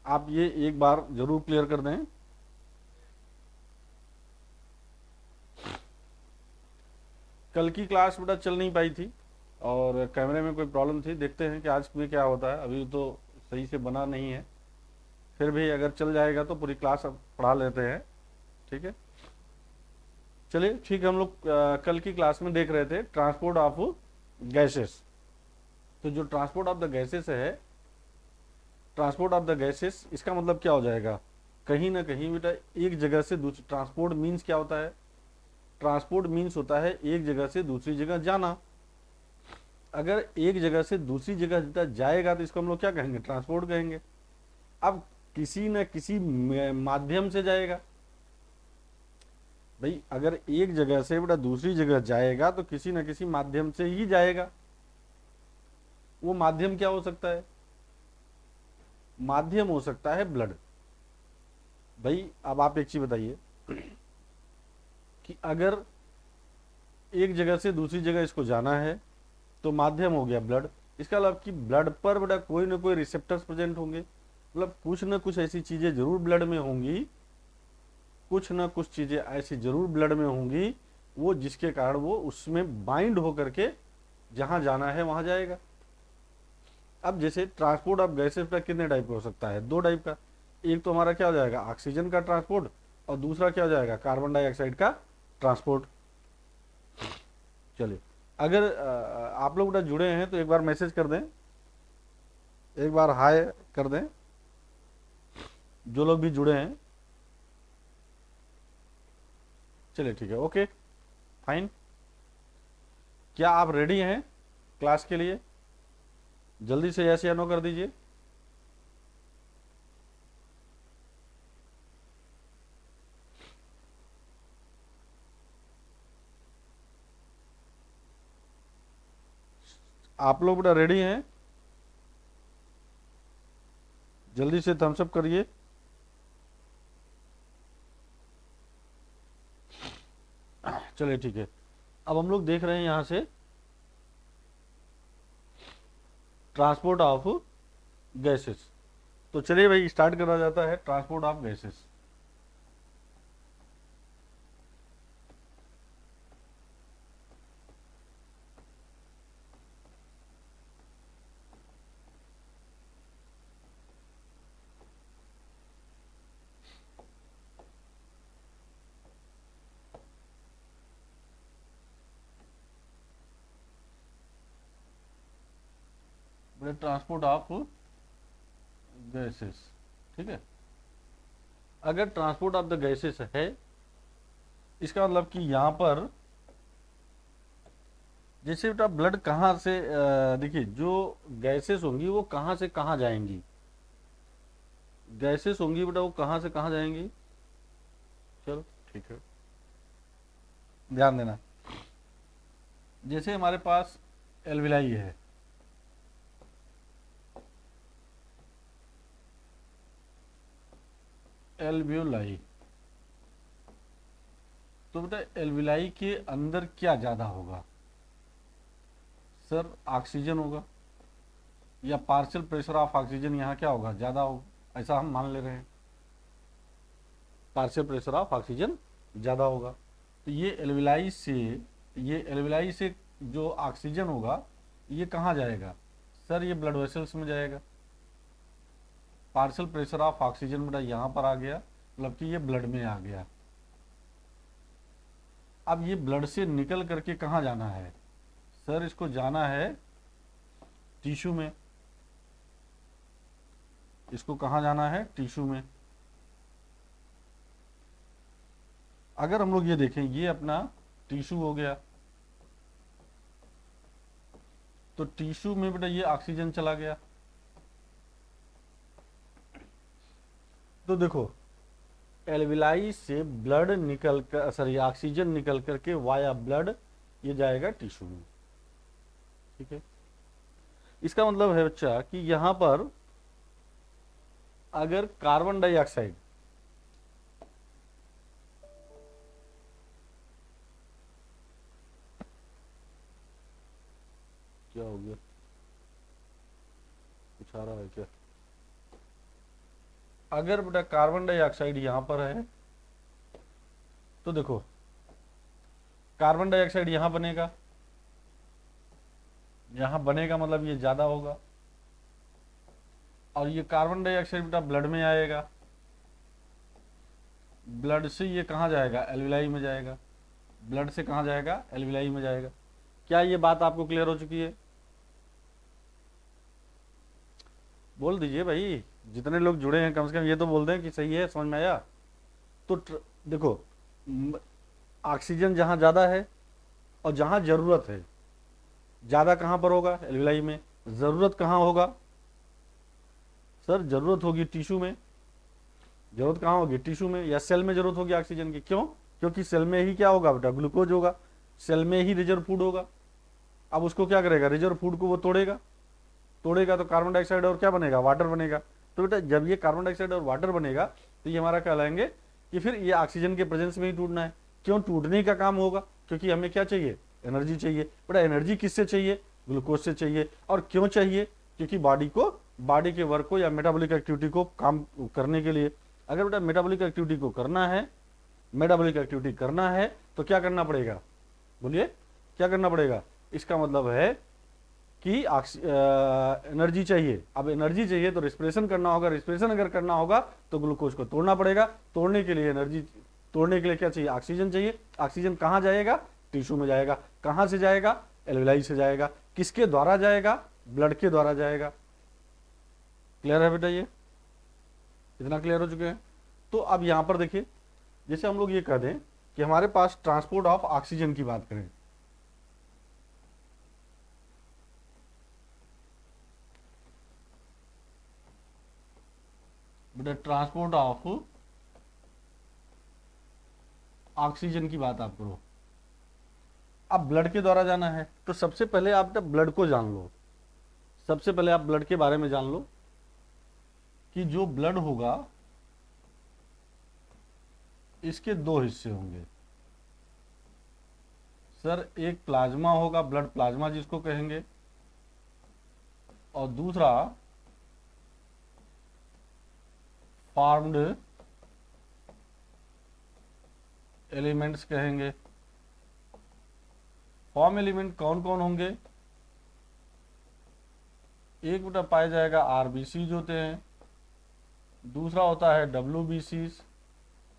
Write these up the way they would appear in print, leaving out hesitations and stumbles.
आप ये एक बार जरूर क्लियर कर दें। कल की क्लास बेटा चल नहीं पाई थी और कैमरे में कोई प्रॉब्लम थी, देखते हैं कि आज में क्या होता है। अभी तो सही से बना नहीं है, फिर भी अगर चल जाएगा तो पूरी क्लास अब पढ़ा लेते हैं, ठीक है। चलिए ठीक है, हम लोग कल की क्लास में देख रहे थे ट्रांसपोर्ट ऑफ गैसेस। तो जो ट्रांसपोर्ट ऑफ द गैसेस है, ट्रांसपोर्ट ऑफ द गैसेस इसका मतलब क्या हो जाएगा, कहीं ना कहीं बेटा एक जगह से दूसरी। ट्रांसपोर्ट मीन्स क्या होता है, ट्रांसपोर्ट मीन्स होता है एक जगह से दूसरी जगह जाना। अगर एक जगह से दूसरी जगह जाएगा तो इसको हम लोग क्या कहेंगे, ट्रांसपोर्ट कहेंगे। अब किसी न किसी माध्यम से जाएगा। भाई अगर एक जगह से बेटा दूसरी जगह जाएगा तो किसी न किसी माध्यम से ही जाएगा। वो माध्यम क्या हो सकता है, माध्यम हो सकता है ब्लड। भाई अब आप एक चीज बताइए कि अगर एक जगह से दूसरी जगह इसको जाना है तो माध्यम हो गया ब्लड। इसका मतलब कि ब्लड पर बेटा कोई ना कोई रिसेप्टर्स प्रेजेंट होंगे, मतलब कुछ ना कुछ ऐसी चीजें जरूर ब्लड में होंगी, कुछ ना कुछ चीजें ऐसी जरूर ब्लड में होंगी वो जिसके कारण वो उसमें बाइंड होकर के जहां जाना है वहां जाएगा। अब जैसे ट्रांसपोर्ट ऑफ गैसेस का कितने टाइप का हो सकता है, दो टाइप का। एक तो हमारा क्या हो जाएगा, ऑक्सीजन का ट्रांसपोर्ट, और दूसरा क्या हो जाएगा, कार्बन डाइऑक्साइड का ट्रांसपोर्ट। चलिए, अगर आप लोग जुड़े हैं तो एक बार मैसेज कर दें, एक बार हाय कर दें जो लोग भी जुड़े हैं। चलिए ठीक है, ओके फाइन। क्या आप रेडी हैं क्लास के लिए, जल्दी से यस या नो कर दीजिए। आप लोग बेटा रेडी हैं, जल्दी से थम्स अप करिए। चलिए ठीक है, अब हम लोग देख रहे हैं यहां से ट्रांसपोर्ट ऑफ गैसेस। तो चलिए भाई स्टार्ट करा जाता है transport of gases. Transport of gases, ठीक है। अगर ट्रांसपोर्ट ऑफ द गैसेस है, इसका मतलब कि यहां पर जैसे बेटा ब्लड कहाँ से देखिए जो गैसेस होंगी वो कहाँ से कहाँ जाएंगी, गैसेस होंगी बेटा वो कहाँ से कहाँ जाएंगी। चलो ठीक है, ध्यान देना। जैसे हमारे पास एल्विलाई है, एल्वियोलाई, तो बेटा एल्विलाई के अंदर क्या ज्यादा होगा, सर ऑक्सीजन होगा, या पार्शियल प्रेशर ऑफ ऑक्सीजन यहाँ क्या होगा, ज्यादा होगा, ऐसा हम मान ले रहे हैं। पार्शियल प्रेशर ऑफ ऑक्सीजन ज्यादा होगा, तो ये एल्विलाई से, ये एल्विलाई से जो ऑक्सीजन होगा ये कहाँ जाएगा, सर ये ब्लड वेसल्स में जाएगा। पार्शियल प्रेशर ऑफ ऑक्सीजन बेटा यहाँ पर आ गया, मतलब कि ये ब्लड में आ गया। अब ये ब्लड से निकल करके कहाँ जाना है, सर इसको जाना है टिश्यू में। इसको कहाँ जाना है, टिश्यू में। अगर हम लोग ये देखें, ये अपना टिश्यू हो गया, तो टिश्यू में बेटा ये ऑक्सीजन चला गया। तो देखो एल्विलाई से ब्लड निकल कर, सॉरी ऑक्सीजन निकल करके वाया ब्लड ये जाएगा टिश्यू में, ठीक है। इसका मतलब है बच्चा कि यहां पर अगर कार्बन डाइऑक्साइड, क्या हो गया, कुछ आ रहा है क्या, अगर बेटा कार्बन डाइऑक्साइड यहां पर है तो देखो कार्बन डाइऑक्साइड यहां बनेगा, यहां बनेगा मतलब ये ज्यादा होगा, और ये कार्बन डाइऑक्साइड बेटा ब्लड में आएगा, ब्लड से ये कहां जाएगा, एल्विलाई में जाएगा, ब्लड से कहां जाएगा, एल्विलाई में जाएगा। क्या ये बात आपको क्लियर हो चुकी है? बोल दीजिए भाई, जितने लोग जुड़े हैं कम से कम ये तो बोल दें कि सही है, समझ में आया। तो देखो ऑक्सीजन जहां ज्यादा है और जहां जरूरत है, ज्यादा कहां पर होगा, एल्विलाई में, जरूरत कहां होगा सर, जरूरत होगी टिश्यू में, जरूरत कहां होगी, टिश्यू में या सेल में जरूरत होगी ऑक्सीजन की। क्यों? क्योंकि सेल में ही क्या होगा बेटा, ग्लूकोज होगा, सेल में ही रिजर्व फूड होगा। अब उसको क्या करेगा, रिजर्व फूड को वो तोड़ेगा, तोड़ेगा तो कार्बन डाइऑक्साइड और क्या बनेगा, वाटर बनेगा। तो बेटा जब ये कार्बन डाइऑक्साइड और वाटर बनेगा तो ये हमारा कहलाएंगे कि फिर ये ऑक्सीजन के प्रेजेंस में ही टूटना है। क्यों टूटने का काम होगा, क्योंकि हमें क्या चाहिए, एनर्जी चाहिए। बेटा एनर्जी किससे चाहिए, ग्लूकोज से चाहिए। और क्यों चाहिए, क्योंकि बॉडी के वर्क को या मेटाबॉलिक एक्टिविटी को काम करने के लिए। अगर बेटा मेटाबॉलिक एक्टिविटी को करना है, मेटाबॉलिक एक्टिविटी करना है तो क्या करना पड़ेगा, बोलिए क्या करना पड़ेगा। इसका मतलब है कि एनर्जी चाहिए। अब एनर्जी चाहिए तो रिस्पिरेशन करना होगा, रिस्पिरेशन अगर करना होगा तो ग्लूकोज को तोड़ना पड़ेगा। तोड़ने के लिए एनर्जी, तोड़ने के लिए क्या चाहिए, ऑक्सीजन चाहिए। ऑक्सीजन कहां जाएगा, टिश्यू में जाएगा। कहां से जाएगा, एल्विलाई से जाएगा। किसके द्वारा जाएगा, ब्लड के द्वारा जाएगा। क्लियर है बेटा, ये इतना क्लियर हो चुके हैं। तो अब यहां पर देखिए, जैसे हम लोग ये कह दें कि हमारे पास ट्रांसपोर्ट ऑफ ऑक्सीजन की बात करें, बेटा ट्रांसपोर्ट ऑफ ऑक्सीजन की बात आप करो। अब ब्लड के द्वारा जाना है तो सबसे पहले आप ब्लड को जान लो, सबसे पहले आप ब्लड के बारे में जान लो कि जो ब्लड होगा इसके दो हिस्से होंगे सर। एक प्लाज्मा होगा, ब्लड प्लाज्मा जिसको कहेंगे, और दूसरा फॉर्म्ड एलिमेंट्स कहेंगे। फॉर्म एलिमेंट कौन कौन होंगे, एक बेटा पाया जाएगा आरबीसी होते हैं, दूसरा होता है डब्ल्यूबीसी,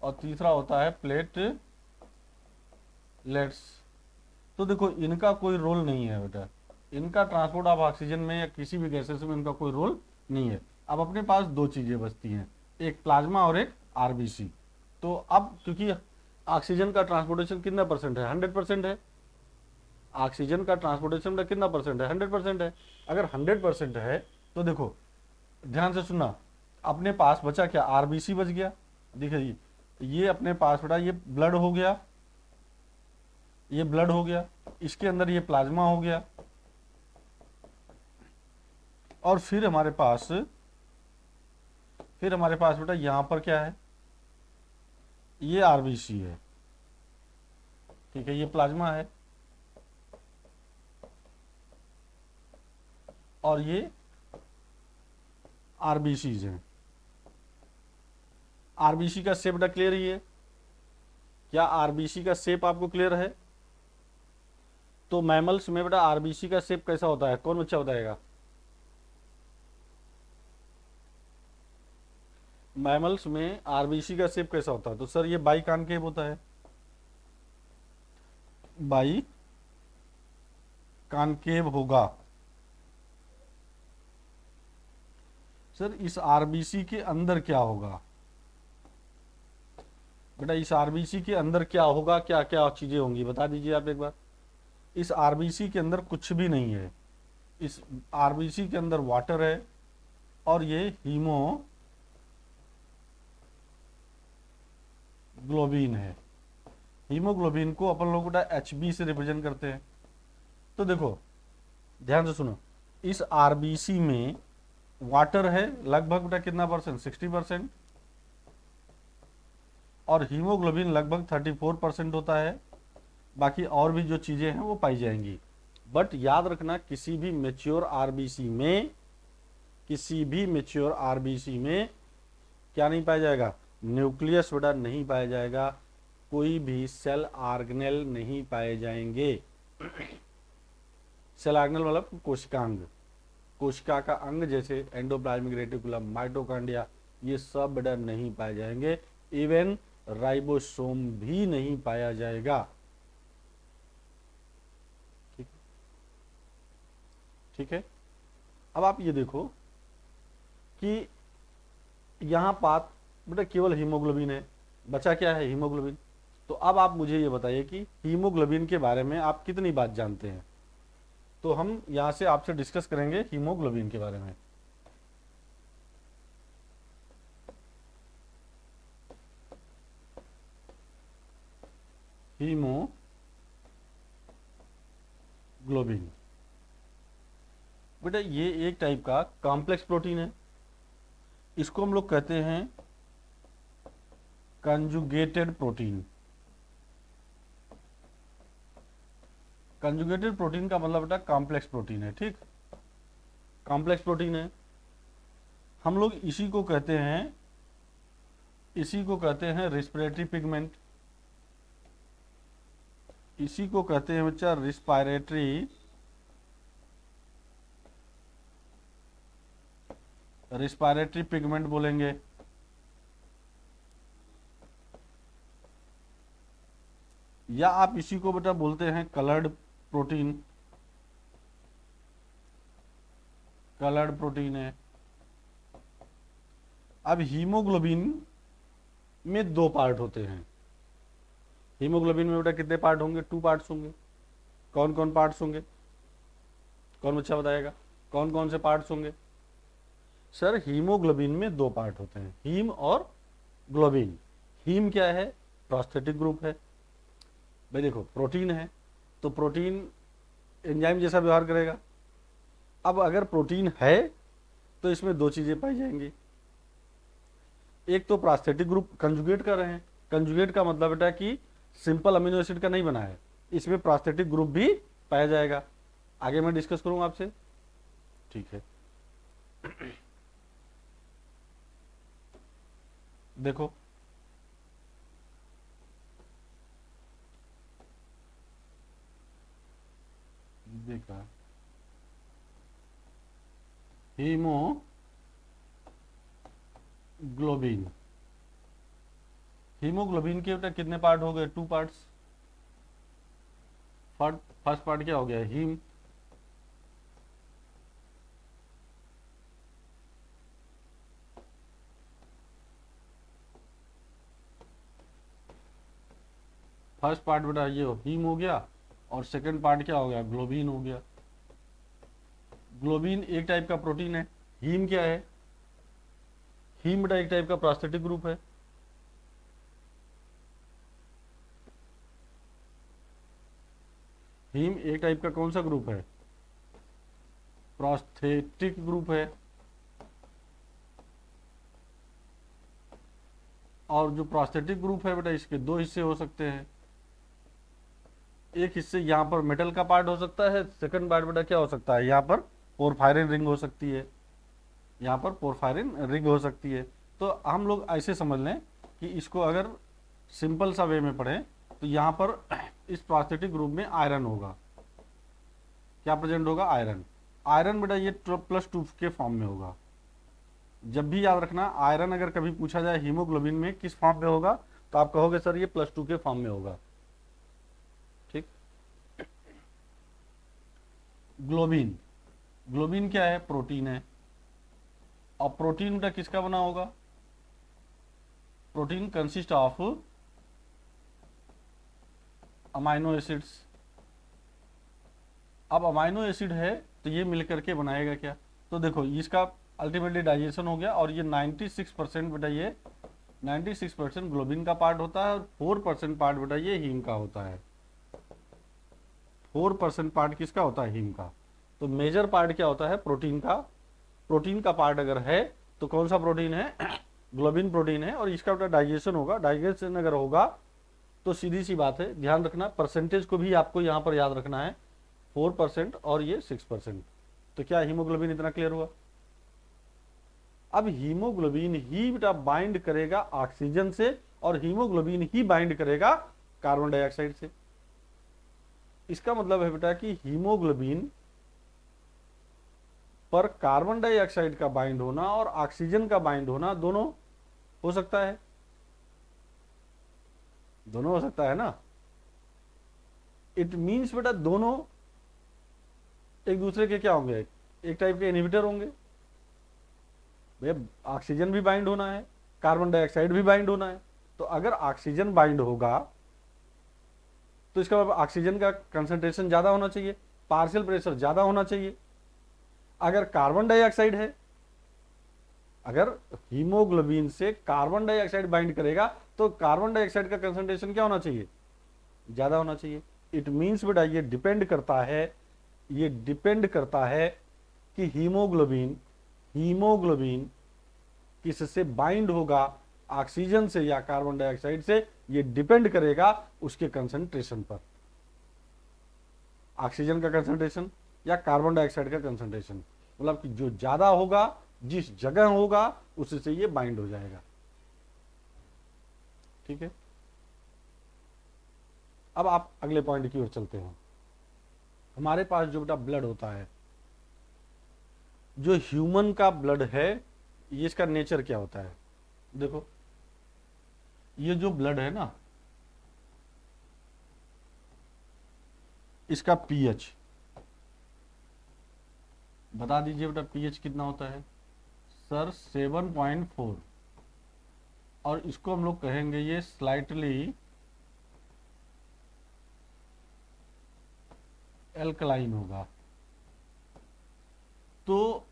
और तीसरा होता है प्लेटलेट्स। तो देखो इनका कोई रोल नहीं है बेटा, इनका ट्रांसपोर्ट ऑफ ऑक्सीजन में या किसी भी गैसेस में इनका कोई रोल नहीं है। अब अपने पास दो चीजें बचती हैं, एक प्लाज्मा और एक आरबीसी। तो अब क्योंकि ऑक्सीजन का ट्रांसपोर्टेशन कितना परसेंट है, 100% है। ऑक्सीजन का ट्रांसपोर्टेशन का कितना परसेंट है, 100% है। अगर 100% है तो देखो ध्यान से सुनना, अपने पास बचा क्या, आरबीसी बच गया। देखिए ये अपने पास बेटा ये ब्लड हो गया, ये ब्लड हो गया, इसके अंदर ये प्लाज्मा हो गया, और फिर हमारे पास बेटा यहां पर क्या है, ये आरबीसी है, ठीक है, ये प्लाज्मा है, और ये आरबीसीज हैं। आरबीसी का शेप बेटा क्लियर ही है, क्या आरबीसी का शेप आपको क्लियर है? तो मैमल्स में बेटा आरबीसी का शेप कैसा होता है, कौन बच्चा बताएगा? मैमल्स में आरबीसी का शेप कैसा होता है? तो सर ये बाई कॉनकेव होता है, बाई कॉनकेव होगा। सर इस आरबीसी के अंदर क्या होगा बेटा, इस आरबीसी के अंदर क्या होगा, क्या क्या चीजें होंगी बता दीजिए आप एक बार। इस आरबीसी के अंदर कुछ भी नहीं है, इस आरबीसी के अंदर वाटर है, और ये हीमोग्लोबिन है। हीमोग्लोबिन को अपन लोग बेटा एचबी से रिप्रेजेंट करते हैं। तो देखो ध्यान से सुनो, इस आरबीसी में वाटर है लगभग बेटा कितना परसेंट, 60%, और हीमोग्लोबिन लगभग 34% होता है। बाकी और भी जो चीजें हैं वो पाई जाएंगी। बट याद रखना किसी भी मेच्योर आरबीसी में क्या नहीं पाया जाएगा? न्यूक्लियस बेटा नहीं पाया जाएगा, कोई भी सेल ऑर्गेनेल नहीं पाए जाएंगे। सेल ऑर्गेनेल मतलब कोशिकांग, कोशिका का अंग जैसे एंडोप्लाज्मिक रेटिकुलम, माइटोकॉन्ड्रिया, ये सब बेटा नहीं पाए जाएंगे। इवन राइबोसोम भी नहीं पाया जाएगा। ठीक, ठीक है। अब आप ये देखो कि यहां पात बेटा केवल हीमोग्लोबिन है, बचा क्या है? हीमोग्लोबिन। तो अब आप मुझे ये बताइए कि हीमोग्लोबिन के बारे में आप कितनी बात जानते हैं? तो हम यहां से आपसे डिस्कस करेंगे हीमोग्लोबिन के बारे में। हीमोग्लोबिन बेटा ये एक टाइप का कॉम्प्लेक्स प्रोटीन है, इसको हम लोग कहते हैं कंजुगेटेड प्रोटीन। कंजुगेटेड प्रोटीन का मतलब बेटा कॉम्प्लेक्स प्रोटीन है। ठीक, कॉम्प्लेक्स प्रोटीन है। हम लोग इसी को कहते हैं रिस्पिरेटरी पिगमेंट। इसी को कहते हैं बच्चा रिस्पिरेटरी पिगमेंट बोलेंगे। या आप इसी को बेटा बोलते हैं कलर्ड प्रोटीन। कलर्ड प्रोटीन है। अब हीमोग्लोबिन में दो पार्ट होते हैं। हीमोग्लोबिन में बेटा कितने पार्ट होंगे? 2 पार्ट्स होंगे। कौन कौन पार्ट्स होंगे? कौन बच्चा बताएगा कौन कौन से पार्ट्स होंगे? सर हीमोग्लोबिन में 2 पार्ट होते हैं, हीम और ग्लोबिन। हीम क्या है? प्रोस्थेटिक ग्रुप है। भाई देखो प्रोटीन है तो प्रोटीन एंजाइम जैसा व्यवहार करेगा। अब अगर प्रोटीन है तो इसमें 2 चीजें पाई जाएंगी। एक तो प्रोस्थेटिक ग्रुप कंजुगेट कर रहे हैं। कंजुगेट का मतलब बेटा कि सिंपल अमीनो एसिड का नहीं बना है, इसमें प्रोस्थेटिक ग्रुप भी पाया जाएगा। आगे मैं डिस्कस करूंगा आपसे। ठीक है, देखो देखा हीमोग्लोबिन। हीमोग्लोबिन के बेटा कितने पार्ट हो गए? 2 पार्ट्स। फर्स्ट पार्ट क्या हो गया? हीम। फर्स्ट पार्ट बेटा ये हीम हो गया और सेकंड पार्ट क्या हो गया? ग्लोबिन हो गया। ग्लोबिन एक टाइप का प्रोटीन है। हीम क्या है? हीम बेटा एक टाइप का प्रोस्थेटिक ग्रुप है। हीम एक टाइप का कौन सा ग्रुप है? प्रोस्थेटिक ग्रुप है। और जो प्रोस्थेटिक ग्रुप है बेटा इसके 2 हिस्से हो सकते हैं। एक हिस्से यहाँ पर मेटल का पार्ट हो सकता है, सेकंड पार्ट बेटा क्या हो सकता है? यहाँ पर पोरफायरिन रिंग हो सकती है। यहाँ पर पोरफायरिन रिंग हो सकती है। तो हम लोग ऐसे समझ लें कि इसको अगर सिंपल सा वे में पढ़ें तो यहाँ पर इस प्रोस्थेटिक ग्रुप में आयरन होगा। क्या प्रेजेंट होगा? आयरन। आयरन बेटा ये +2 के फॉर्म में होगा। जब भी याद रखना आयरन अगर कभी पूछा जाए हीमोग्लोबिन में किस फॉर्म में होगा तो आप कहोगे सर ये +2 के फॉर्म में होगा। ठीक, ग्लोबिन। ग्लोबिन क्या है? प्रोटीन है। और प्रोटीन बेटा किसका बना होगा? Protein consist of amino acids. अब अमाइनो एसिड है तो ये मिलकर के बनाएगा क्या? तो देखो इसका अल्टीमेटली डाइजेशन हो गया और ये 96% बेटा ये 96% ग्लोबिन का पार्ट होता है और 4% पार्ट बेटा ये हीम का होता है। 4% पार्ट किसका होता है? हीम का। तो मेजर पार्ट क्या होता है? प्रोटीन का। प्रोटीन का पार्ट अगर है तो कौन सा प्रोटीन है? ग्लोबिन प्रोटीन है। और इसका बेटा डाइजेशन होगा। डाइजेशन अगर होगा तो सीधी सी बात है, ध्यान रखना परसेंटेज को भी आपको यहाँ पर याद रखना है, 4% और ये 6%। तो क्या हीमोग्लोबिन इतना क्लियर हुआ? अब हीमोग्लोबिन ही बेटा बाइंड करेगा ऑक्सीजन से और हीमोग्लोबिन ही बाइंड करेगा कार्बन डाइऑक्साइड से। इसका मतलब है बेटा कि हीमोग्लोबिन पर कार्बन डाइऑक्साइड का बाइंड होना और ऑक्सीजन का बाइंड होना दोनों हो सकता है, दोनों हो सकता है ना। इट मीन्स बेटा दोनों एक दूसरे के क्या होंगे, एक टाइप के इनहिबिटर होंगे। भैया ऑक्सीजन भी बाइंड होना है, कार्बन डाइऑक्साइड भी बाइंड होना है, तो अगर ऑक्सीजन बाइंड होगा तो इसका मतलब ऑक्सीजन का कंसंट्रेशन ज्यादा होना चाहिए, पार्शियल प्रेशर ज्यादा होना चाहिए। अगर कार्बन डाइऑक्साइड है, अगर हीमोग्लोबिन से कार्बन डाइऑक्साइड बाइंड करेगा तो कार्बन डाइऑक्साइड का कंसंट्रेशन क्या होना चाहिए, ज्यादा होना चाहिए। इट मीन्स बेटा ये डिपेंड करता है, ये डिपेंड करता है कि हीमोग्लोबिन किससे बाइंड होगा, ऑक्सीजन से या कार्बन डाइऑक्साइड से, ये डिपेंड करेगा उसके कंसंट्रेशन पर, ऑक्सीजन का कंसंट्रेशन या कार्बन डाइऑक्साइड का कंसंट्रेशन। मतलब कि जो ज्यादा होगा, जिस जगह होगा उससे ये बाइंड हो जाएगा। ठीक है, अब आप अगले पॉइंट की ओर चलते हैं। हमारे पास जो बेटा ब्लड होता है, जो ह्यूमन का ब्लड है, ये इसका नेचर क्या होता है। देखो ये जो ब्लड है ना, इसका पीएच बता दीजिए बेटा, पीएच कितना होता है सर, 7.4। और इसको हम लोग कहेंगे ये स्लाइटली एल्कलाइन होगा। तो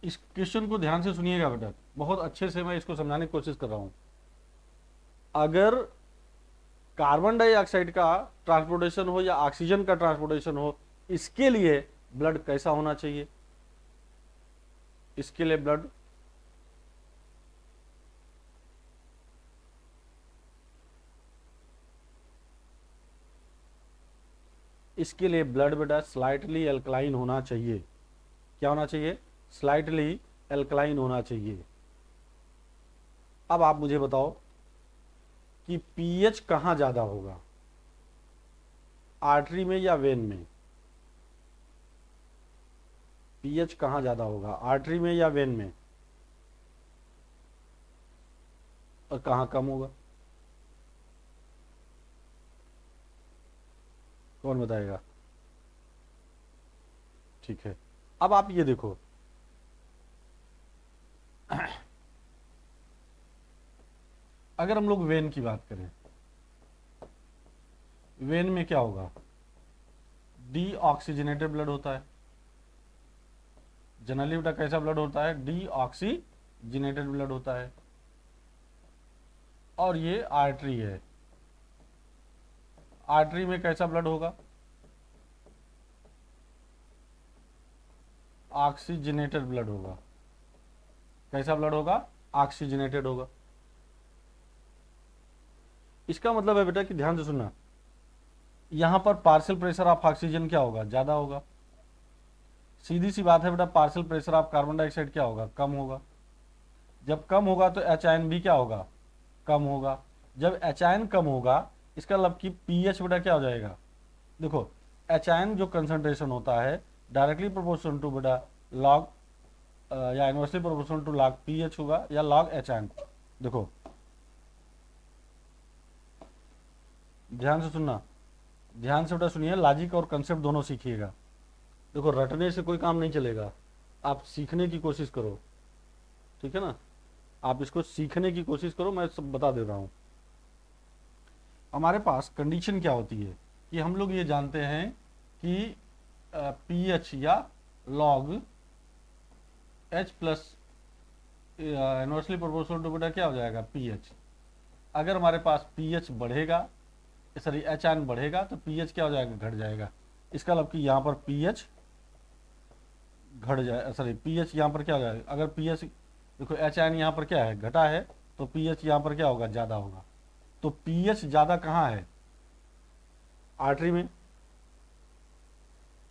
इस क्वेश्चन को ध्यान से सुनिएगा बेटा, बहुत अच्छे से मैं इसको समझाने की कोशिश कर रहा हूं। अगर कार्बन डाइऑक्साइड का ट्रांसपोर्टेशन हो या ऑक्सीजन का ट्रांसपोर्टेशन हो, इसके लिए ब्लड कैसा होना चाहिए, इसके लिए ब्लड बेटा स्लाइटली एल्कलाइन होना चाहिए। क्या होना चाहिए, स्लाइटली एल्कलाइन होना चाहिए। अब आप मुझे बताओ कि पीएच कहां ज्यादा होगा, आर्टरी में या वेन में। पीएच कहां ज्यादा होगा, आर्टरी में या वेन में, और कहां कम होगा, कौन बताएगा। ठीक है, अब आप ये देखो, अगर हम लोग वेन की बात करें, वेन में क्या होगा, डीऑक्सीजनेटेड ब्लड होता है। जनरली बेटा कैसा ब्लड होता है, डीऑक्सीजनेटेड ब्लड होता है। और ये आर्टरी है, आर्टरी में कैसा ब्लड होगा, ऑक्सीजनेटेड ब्लड होगा। कैसा ब्लड होगा, ऑक्सीजनेटेड होगा। इसका मतलब है बेटा कि ध्यान से सुनना, यहां पर पार्शियल प्रेशर ऑफ ऑक्सीजन क्या होगा, ज्यादा होगा। सीधी सी बात है बेटा, partial pressure of carbon dioxide क्या होगा, कम होगा। जब कम होगा तो एच आयन भी क्या होगा, कम होगा। जब एच आयन कम होगा, इसका मतलब कि पीएच बेटा क्या हो जाएगा। देखो एच आयन जो कंसंट्रेशन होता है डायरेक्टली प्रोपोर्शनल टू बेटा लॉग या inversely proportional to log pH होगा या लॉग एच आयन। देखो ध्यान से सुनना, ध्यान से बेटा सुनिए, लॉजिक और कंसेप्ट दोनों सीखिएगा। देखो रटने से कोई काम नहीं चलेगा, आप सीखने की कोशिश करो, ठीक है ना। आप इसको सीखने की कोशिश करो, मैं सब बता दे रहा हूं। हमारे पास कंडीशन क्या होती है कि हम लोग ये जानते हैं कि पीएच या log H plus inversely proportional to बेटा क्या हो जाएगा, पीएच। अगर हमारे पास पीएच बढ़ेगा, सॉरी एच आयन बढ़ेगा, तो पीएच क्या हो जाएगा, घट जाएगा। इसका मतलब कि यहाँ पर पीएच घट जाए, सॉरी पीएच यहाँ पर क्या हो जाएगा, अगर पीएच देखो एच आयन यहाँ पर क्या है, घटा है, तो पीएच यहाँ पर क्या होगा, ज्यादा होगा। तो पीएच ज्यादा कहाँ है, आर्टरी में।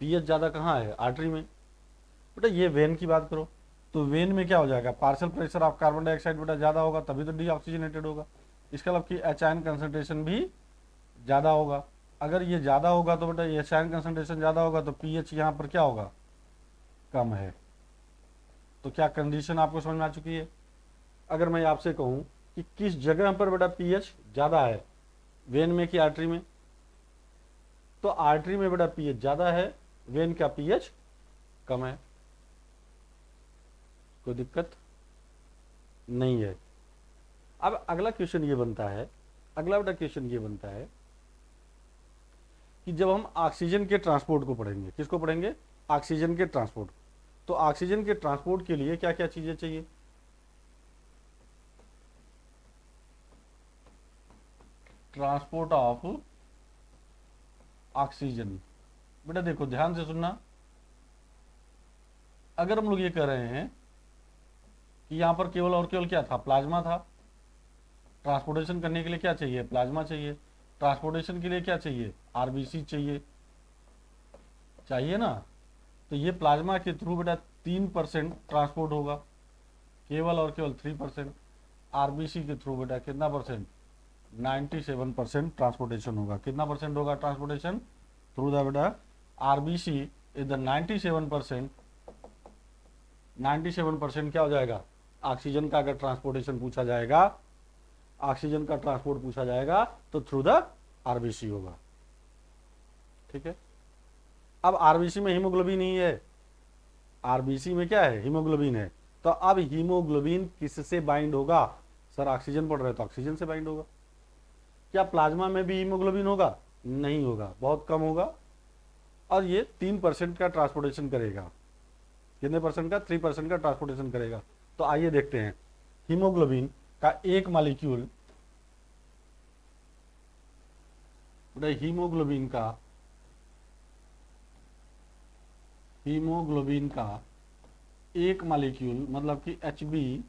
पीएच ज्यादा कहाँ है, आर्टरी में। बेटा ये वेन की बात करो, तो वेन में क्या हो जाएगा, partial pressure of carbon dioxide बेटा ज़्यादा होगा, तभी तो डीऑक्सीजनेटेड होगा। इसका मतलब कि एच आयन कंसनट्रेशन भी ज़्यादा होगा। अगर ये ज़्यादा होगा तो बेटा एच आयन कंसनट्रेशन ज़्यादा होगा तो पीएच यहाँ पर क्या होगा, कम है। तो क्या कंडीशन आपको समझ में आ चुकी है। अगर मैं आपसे कहूँ कि किस जगह पर बेटा पीएच ज़्यादा है, वेन में कि आर्टरी में, तो आर्टरी में बेटा पीएच ज़्यादा है, वेन का पीएच कम है। कोई दिक्कत नहीं है। अब अगला क्वेश्चन ये बनता है, अगला बेटा क्वेश्चन ये बनता है कि जब हम ऑक्सीजन के ट्रांसपोर्ट को पढ़ेंगे, किसको पढ़ेंगे, ऑक्सीजन के ट्रांसपोर्ट। तो ऑक्सीजन के ट्रांसपोर्ट के लिए क्या क्या चीजें चाहिए, ट्रांसपोर्ट ऑफ ऑक्सीजन। बेटा देखो ध्यान से सुनना, अगर हम लोग ये कह रहे हैं कि यहां पर केवल और केवल क्या था, प्लाज्मा था, ट्रांसपोर्टेशन करने के लिए क्या चाहिए, प्लाज्मा चाहिए, ट्रांसपोर्टेशन के लिए क्या चाहिए, आरबीसी चाहिए, चाहिए ना। तो ये प्लाज्मा के थ्रू बेटा 3% ट्रांसपोर्ट होगा, केवल और केवल 3%। आरबीसी के थ्रू बेटा कितना परसेंट, 97% ट्रांसपोर्टेशन होगा। कितना परसेंट होगा ट्रांसपोर्टेशन थ्रू द बेटा आरबीसी इज द 97%। 97% क्या हो जाएगा, ऑक्सीजन का अगर ट्रांसपोर्टेशन पूछा जाएगा, ऑक्सीजन का ट्रांसपोर्ट पूछा जाएगा तो थ्रू द आरबीसी होगा। ठीक है। अब आरबीसी में हीमोग्लोबिन ही है, आरबीसी में क्या है, हीमोग्लोबिन है। तो अब हीमोग्लोबिन किससे बाइंड होगा, सर ऑक्सीजन पढ़ रहे तो ऑक्सीजन से बाइंड होगा। क्या प्लाज्मा में भी हीमोग्लोबिन होगा, नहीं होगा, बहुत कम होगा। और ये 3% का ट्रांसपोर्टेशन करेगा, कितने परसेंट का, 3% का ट्रांसपोर्टेशन करेगा। तो आइए देखते हैं हीमोग्लोबिन का एक मॉलिक्यूल, हीमोग्लोबिन का एक मॉलिक्यूल मतलब कि एचबी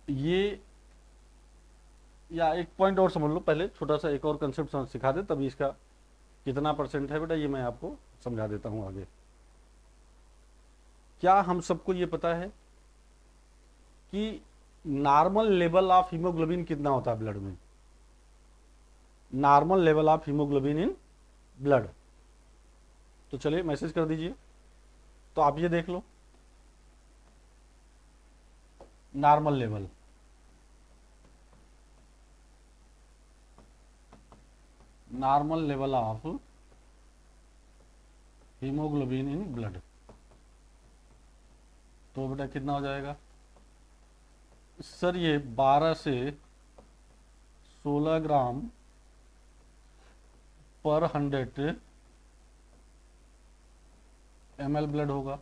ये, या एक पॉइंट और समझ लो पहले, छोटा सा एक और कंसेप्ट सिखा दे तभी इसका कितना परसेंट है बेटा ये मैं आपको समझा देता हूं आगे। क्या हम सबको ये पता है कि नॉर्मल लेवल ऑफ हीमोग्लोबिन कितना होता है ब्लड में, normal level of haemoglobin in blood. तो चलिए मैसेज कर दीजिए, तो आप ये देख लो normal level, normal level of haemoglobin in blood, तो बेटा कितना हो जाएगा सर, ये 12 से 16 ग्राम पर 100 ml ब्लड होगा।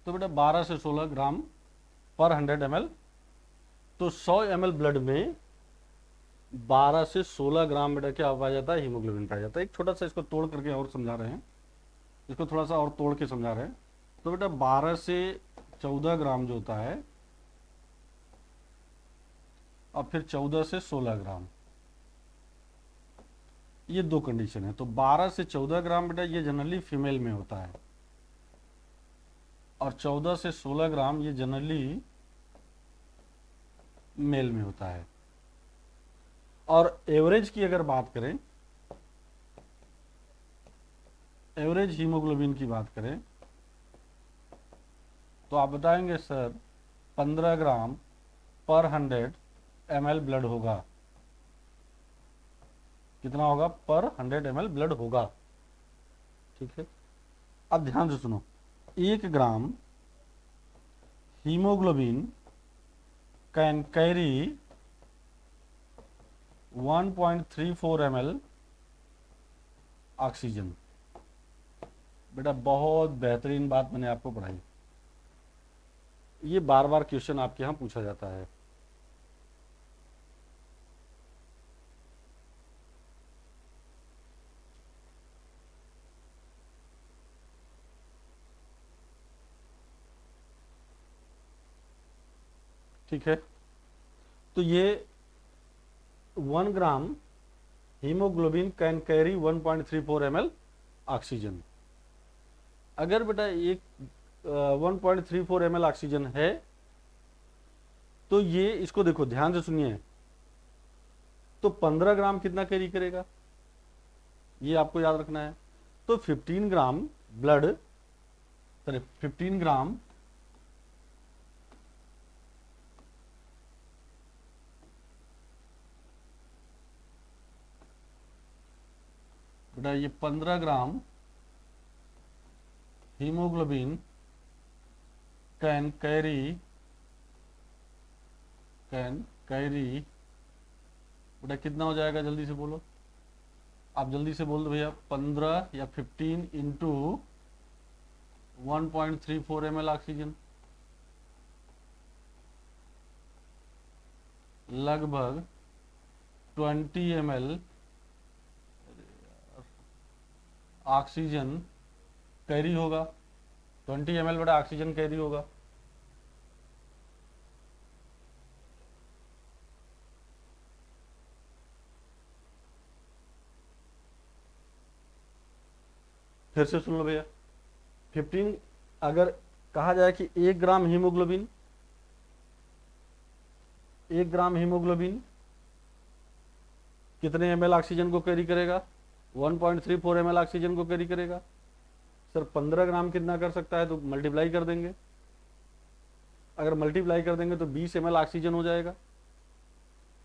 तो बेटा 12 से 16 ग्राम पर 100 ml, तो 100 ml ब्लड में 12 से 16 ग्राम बेटा क्या पाया जाता है, हीमोग्लोबिन पाया जाता है। एक छोटा सा इसको तोड़ करके और समझा रहे हैं, इसको थोड़ा सा और तोड़ के समझा रहे हैं। तो बेटा 12 से 14 ग्राम जो होता है, और फिर 14 से 16 ग्राम, ये दो कंडीशन है। तो 12 से 14 ग्राम बेटा ये जनरली फीमेल में होता है, और 14 से 16 ग्राम ये जनरली मेल में होता है। और एवरेज की अगर बात करें, एवरेज हीमोग्लोबिन की बात करें, तो आप बताएंगे सर 15 ग्राम पर 100 ml ब्लड होगा। कितना होगा, पर 100 ml ब्लड होगा। ठीक है। अब ध्यान से सुनो, 1 ग्राम haemoglobin can carry 1.34 ml oxygen. बेटा बहुत बेहतरीन बात मैंने आपको पढ़ाई, ये बार बार क्वेश्चन आपके यहाँ पूछा जाता है। ठीक है, तो ये 1 ग्राम haemoglobin can carry 1.34 ml oxygen. अगर बेटा एक 1.34 ml ऑक्सीजन है तो ये, इसको देखो ध्यान से सुनिए, तो 15 ग्राम कितना कैरी करेगा, ये आपको याद रखना है। तो 15 ग्राम ब्लड, सॉरी 15 ग्राम बेटा, ये 15 ग्राम हीमोग्लोबिन कैन कैरी बेटा कितना हो जाएगा, जल्दी से बोलो, आप जल्दी से बोल दो भैया। 15 या 15 इंटू 1.34 ml ऑक्सीजन, लगभग 20 ml ऑक्सीजन कैरी होगा। 20 ml बेटा ऑक्सीजन कैरी होगा। फिर से सुन लो भैया, 15 अगर कहा जाए कि 1 ग्राम हीमोग्लोबिन, 1 ग्राम हीमोग्लोबिन कितने ml ऑक्सीजन को कैरी करेगा, 1.34 ml ऑक्सीजन को कैरी करेगा। सर 15 ग्राम कितना कर सकता है, तो मल्टीप्लाई कर देंगे। अगर मल्टीप्लाई कर देंगे तो 20 ml ऑक्सीजन हो जाएगा।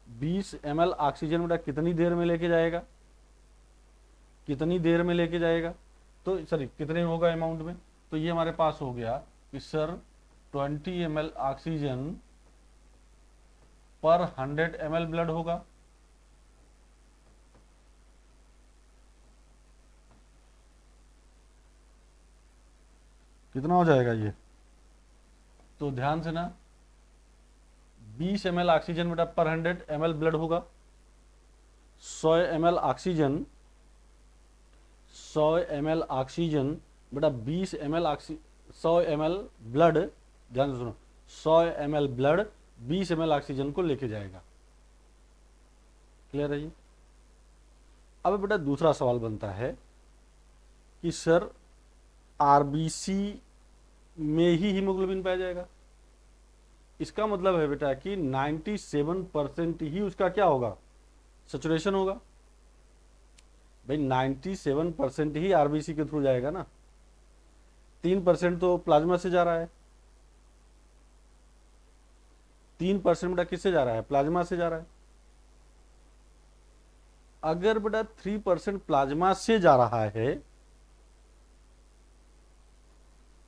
20 ml ऑक्सीजन बेटा कितनी देर में लेके जाएगा, कितनी देर में लेके जाएगा, तो सॉरी कितने होगा अमाउंट में, तो ये हमारे पास हो गया कि सर 20 ml ऑक्सीजन पर 100 ml ब्लड होगा। कितना हो जाएगा ये, तो ध्यान से ना, 20 ml ऑक्सीजन बेटा पर 100 ml ब्लड होगा। 100 ml ऑक्सीजन, 100 ml ऑक्सीजन बेटा 20 ml 100 ml ब्लड, ध्यान से सुनो, 100 ml ब्लड 20 ml ऑक्सीजन को लेके जाएगा। क्लियर है ये। अब बेटा दूसरा सवाल बनता है कि सर आरबीसी में ही हीमोग्लोबिन पाया जाएगा। इसका मतलब है बेटा कि 97% ही उसका क्या होगा, सैचुरेशन होगा। भाई 97% ही आरबीसी के थ्रू जाएगा ना, 3% तो प्लाज्मा से जा रहा है। 3% बेटा किससे जा रहा है, प्लाज्मा से जा रहा है। अगर बेटा 3% प्लाज्मा से जा रहा है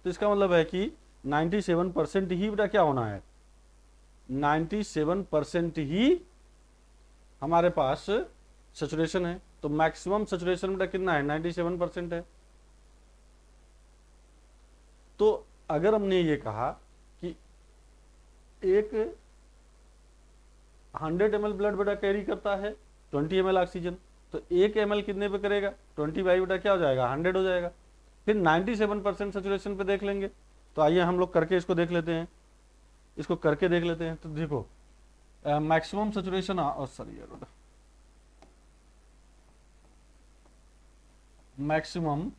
तो इसका मतलब है कि 97% ही बेटा क्या होना है, 97% ही हमारे पास सैचुरेशन है। तो मैक्सिमम सैचुरेशन बेटा कितना है, 97% है। तो अगर हमने ये कहा कि एक 100 ml ब्लड बेटा कैरी करता है 20 ml ऑक्सीजन, तो 1 ml कितने पे करेगा, 20 बाई बेटा क्या हो जाएगा, 100 हो जाएगा। फिर 97% सैचुरेशन पे देख लेंगे। तो आइए हम लोग करके इसको देख लेते हैं, इसको करके देख लेते हैं। तो देखो मैक्सिमम सैचुरेशन, सॉरी यार बेटा, मैक्सिमम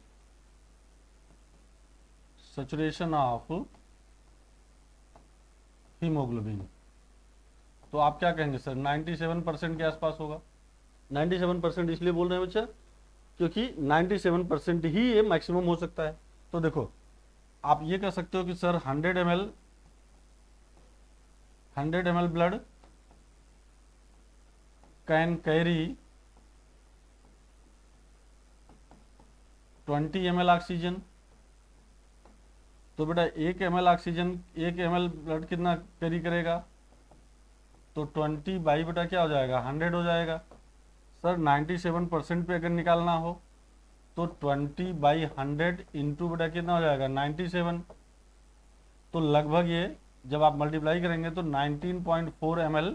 सैचुरेशन ऑफ हीमोग्लोबिन, तो आप क्या कहेंगे सर, 97% के आसपास होगा। 97% इसलिए बोल रहे हैं बच्चा क्योंकि 97% ही ये मैक्सिमम हो सकता है। तो देखो आप ये कह सकते हो कि sir 100 ml blood can carry 20 ml oxygen. तो बेटा 1 ml ऑक्सीजन, 1 ml ब्लड कितना कैरी करेगा, तो 20 बाई बेटा क्या हो जाएगा, 100 हो जाएगा। सर 97% पे अगर निकालना हो तो 20 बाई 100 इंटू बेटा कितना हो जाएगा, 97। तो लगभग ये जब आप मल्टीप्लाई करेंगे तो 19.4 ml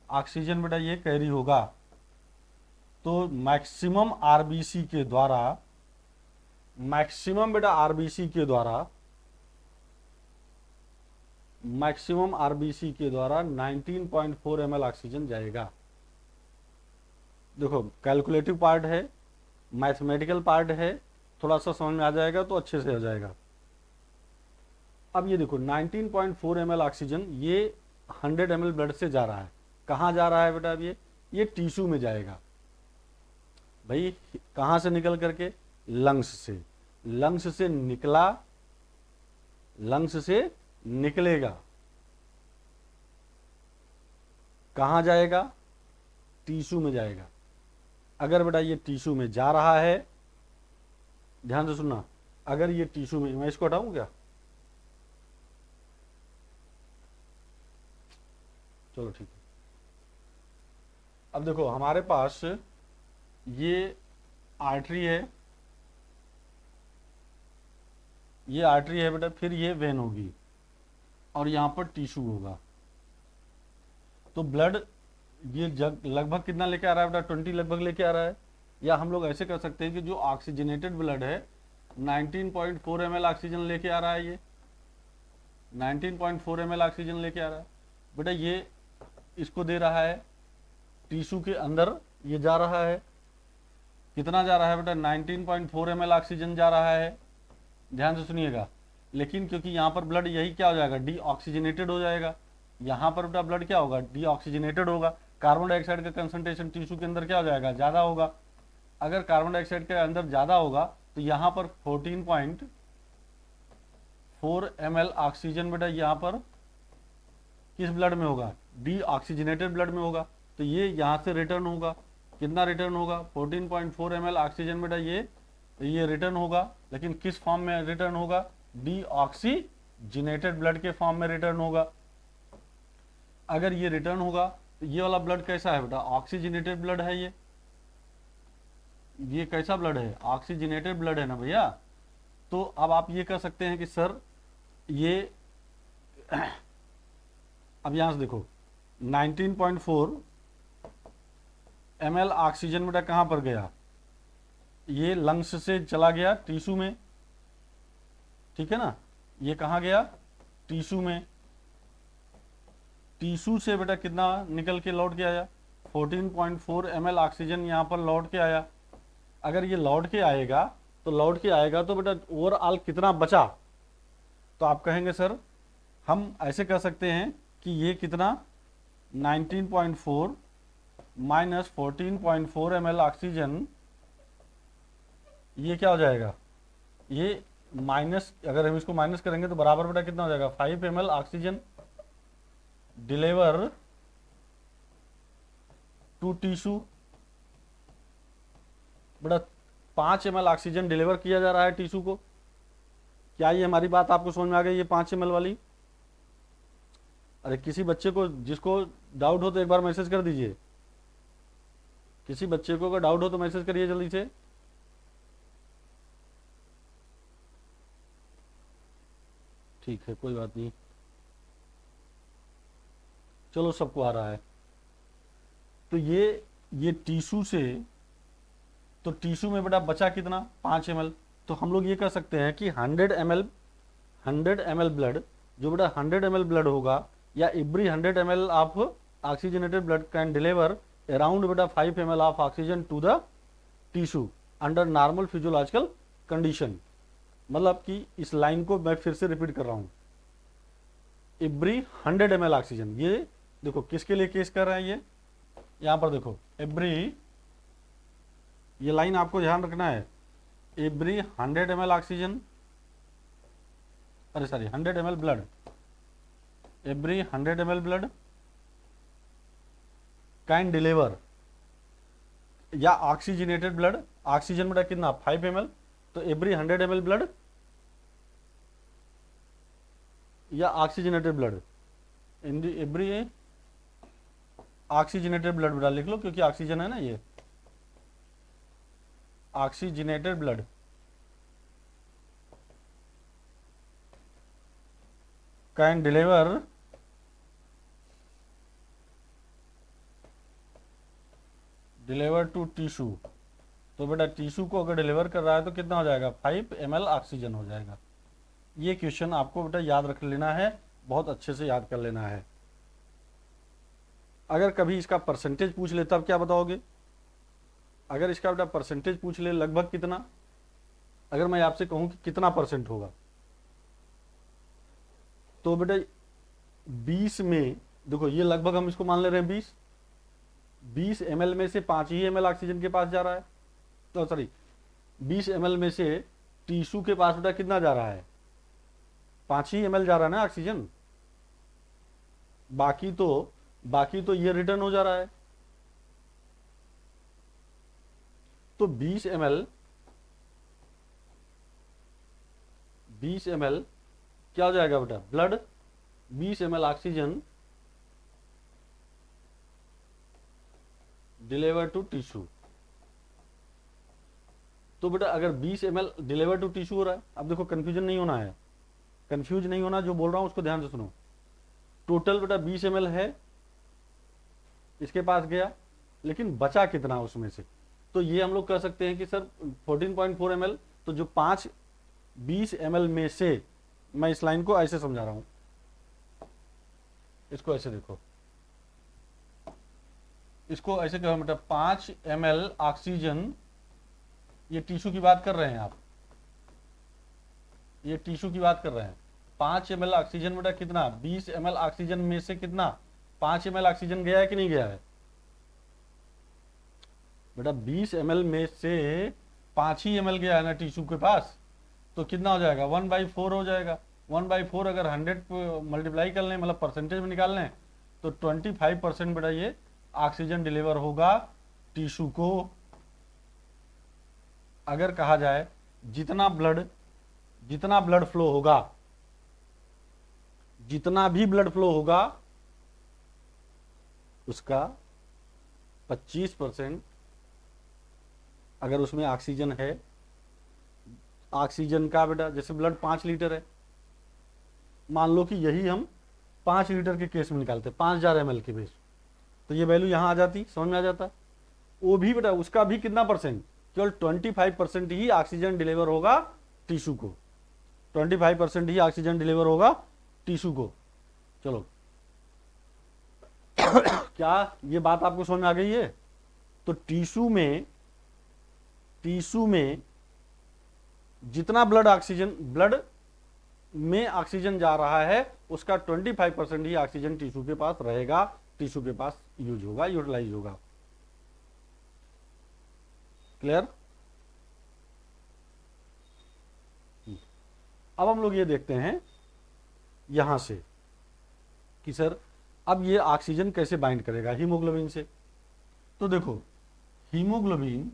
ऑक्सीजन बेटा ये कैरी होगा। तो मैक्सिमम आरबीसी के द्वारा, मैक्सिमम बेटा आरबीसी के द्वारा, मैक्सिमम आरबीसी के द्वारा 19.4 ml ऑक्सीजन जाएगा। देखो कैलकुलेटिव पार्ट है, मैथमेटिकल पार्ट है, थोड़ा सा समझ में आ जाएगा तो अच्छे से हो जाएगा। अब ये देखो 19.4 ml ऑक्सीजन ये 100 ml ब्लड से जा रहा है। कहाँ जा रहा है बेटा? अब ये टिश्यू में जाएगा भाई। कहाँ से निकल करके? लंग्स से। लंग्स से निकला, लंग्स से निकलेगा, कहाँ जाएगा? टिश्यू में जाएगा। अगर बेटा ये टिश्यू में जा रहा है, ध्यान से सुनना, अगर ये टिश्यू में, मैं इसको हटाऊं क्या? चलो ठीक है। अब देखो हमारे पास ये आर्टरी है, ये आर्टरी है बेटा, फिर ये वेन होगी और यहाँ पर टिश्यू होगा। तो ब्लड ये लगभग कितना लेके आ रहा है बेटा? 20 लगभग लेके आ रहा है। या हम लोग ऐसे कर सकते हैं कि जो ऑक्सीजनेटेड ब्लड है 19.4 ml ऑक्सीजन लेके आ रहा है, ये 19.4 ml ऑक्सीजन लेके आ रहा है बेटा। ये इसको दे रहा है, टिश्यू के अंदर ये जा रहा है। कितना जा रहा है बेटा? 19.4 ml ऑक्सीजन जा रहा है। ध्यान से सुनिएगा। लेकिन क्योंकि यहाँ पर ब्लड यही क्या हो जाएगा? डीऑक्सीजनेटेड हो जाएगा। यहाँ पर बेटा ब्लड क्या होगा? डीऑक्सीजनेटेड होगा। कार्बन डाइऑक्साइड का कंसंट्रेशन टिश्यू के अंदर क्या हो जाएगा? ज़्यादा होगा। अगर कार्बन डाइऑक्साइड के अंदर ज़्यादा होगा तो यहाँ पर 14.4 ml ऑक्सीजन बेटा यहाँ पर किस ब्लड में होगा? डीऑक्सीजनेटेड ब्लड में होगा। तो ये यहाँ से रिटर्न होगा। कितना रिटर्न होगा? 14.4 ml ऑक्सीजन बेटा ये रिटर्न होगा। लेकिन किस फॉर्म में रिटर्न होगा? डीऑक्सीजनेटेड ब्लड के फॉर्म में रिटर्न होगा। अगर ये रिटर्न होगा तो ये वाला ब्लड कैसा है बेटा? ऑक्सीजनेटेड ब्लड है। ये कैसा ब्लड है? ऑक्सीजनेटेड ब्लड है ना भैया। तो अब आप ये कह सकते हैं कि सर ये अब यहां से देखो 19.4 ml ऑक्सीजन बेटा कहां पर गया? ये लंग्स से चला गया टिश्यू में, ठीक है ना। ये कहां गया? टिश्यू में। टिश्यू से बेटा कितना निकल के लौट के आया? 14.4 ml ऑक्सीजन यहाँ पर लौट के आया। अगर ये लौट के आएगा तो बेटा ओवरऑल कितना बचा? तो आप कहेंगे सर हम ऐसे कह सकते हैं कि ये कितना 19.4 माइनस 14.4 ml ऑक्सीजन, ये क्या हो जाएगा? ये माइनस, अगर हम इसको माइनस करेंगे तो बराबर बेटा कितना हो जाएगा? 5 ml oxygen deliver to tissue. बेटा 5 ml ऑक्सीजन डिलीवर किया जा रहा है टिश्यू को। क्या ये हमारी बात आपको समझ में आ गई? ये 5 ml वाली। अरे किसी बच्चे को जिसको डाउट हो तो एक बार मैसेज कर दीजिए। किसी बच्चे को अगर डाउट हो तो मैसेज करिए जल्दी से। ठीक है, कोई बात नहीं, चलो सबको आ रहा है। तो ये टिश्यू से, तो टिश्यू में बेटा बचा कितना? 5 ml। तो हम लोग ये कह सकते हैं कि 100 ml ब्लड, जो बेटा 100 ml ब्लड होगा, या every 100 ml of oxygenated blood can deliver around बेटा 5 ml of oxygen to the tissue under normal physiological condition. मतलब कि इस लाइन को मैं फिर से रिपीट कर रहा हूं। एवरी 100 ml ऑक्सीजन, ये देखो किसके लिए केस कर रहा है? ये यहां पर देखो एवरी, ये लाइन आपको ध्यान रखना है। एवरी 100 ml ऑक्सीजन, अरे sorry 100 ml blood, every 100 ml blood can deliver, या ऑक्सीजनेटेड ब्लड, ऑक्सीजन बेटा कितना? 5 ml। तो एवरी 100 ml ब्लड या oxygenated blood, every oxygenated blood बेटा लिख लो, क्योंकि ऑक्सीजन है ना, ये oxygenated blood. Can deliver to tissue. तो बेटा टिश्यू को अगर डिलीवर कर रहा है तो कितना हो जाएगा, 5 ml ऑक्सीजन हो जाएगा। ये क्वेश्चन आपको बेटा याद रख लेना है, बहुत अच्छे से याद कर लेना है। अगर कभी इसका परसेंटेज पूछ ले तब क्या बताओगे? अगर इसका बेटा परसेंटेज पूछ ले लगभग कितना, अगर मैं आपसे कहूं कि कितना परसेंट होगा, तो बेटा 20 में देखो ये लगभग हम इसको मान ले रहे हैं 20 ml में से 5 ही ml ऑक्सीजन के पास जा रहा है। तो सॉरी 20 ml में से टिश्यू के पास बेटा कितना जा रहा है, 5 ही ml जा रहा है ना ऑक्सीजन। बाकी तो ये रिटर्न हो जा रहा है। तो 20 ml क्या हो जाएगा बेटा, blood, 20 ml oxygen deliver to tissue. तो बेटा अगर 20 ml डिलीवर टू टिश्यू हो रहा है, अब देखो कंफ्यूजन नहीं होना है, कंफ्यूज नहीं होना, जो बोल रहा हूं उसको ध्यान से सुनो। टोटल बेटा 20 ml है, इसके पास गया, लेकिन बचा कितना उसमें से, तो ये हम लोग कह सकते हैं कि सर 14.4 ml। तो जो 20 ml में से, मैं इस लाइन को ऐसे समझा रहा हूं, इसको ऐसे देखो, इसको ऐसे कहो बेटा 5 ml ऑक्सीजन, ये टिश्यू की बात कर रहे हैं आप, ये टिश्यू की बात कर रहे हैं। 5 ml ऑक्सीजन बेटा कितना, 20 ml ऑक्सीजन में से कितना, 5 ml ऑक्सीजन गया है कि नहीं गया है बेटा? 20 ml में से 5 ही ml गया है ना टिश्यू के पास, तो कितना हो जाएगा, 1/4 हो जाएगा। 1/4 अगर 100 मल्टीप्लाई कर लें, मतलब परसेंटेज में निकाल लें, तो 25% बेटा ये ऑक्सीजन डिलीवर होगा टिश्यू को। अगर कहा जाए जितना ब्लड फ्लो होगा, जितना भी ब्लड फ्लो होगा, उसका 25% अगर उसमें ऑक्सीजन है, ऑक्सीजन का बेटा जैसे ब्लड 5 लीटर है, मान लो कि यही हम 5 लीटर के केस में निकालते, 5000 ml के बेस, तो ये वैल्यू यहां आ जाती, समझ में आ जाता। वो भी बेटा उसका भी कितना परसेंट, केवल 25% ही ऑक्सीजन डिलीवर होगा टिश्यू को, 25% ही ऑक्सीजन डिलीवर होगा टिश्यू को। चलो क्या ये बात आपको समझ में आ गई है? तो टिश्यू में जितना ब्लड में ऑक्सीजन जा रहा है, उसका 25% ही ऑक्सीजन टिश्यू के पास रहेगा, टिश्यू के पास यूज होगा, यूटिलाइज होगा। क्लियर? अब हम लोग ये देखते हैं यहां से कि सर अब ये ऑक्सीजन कैसे बाइंड करेगा हीमोग्लोबिन से। तो देखो हीमोग्लोबिन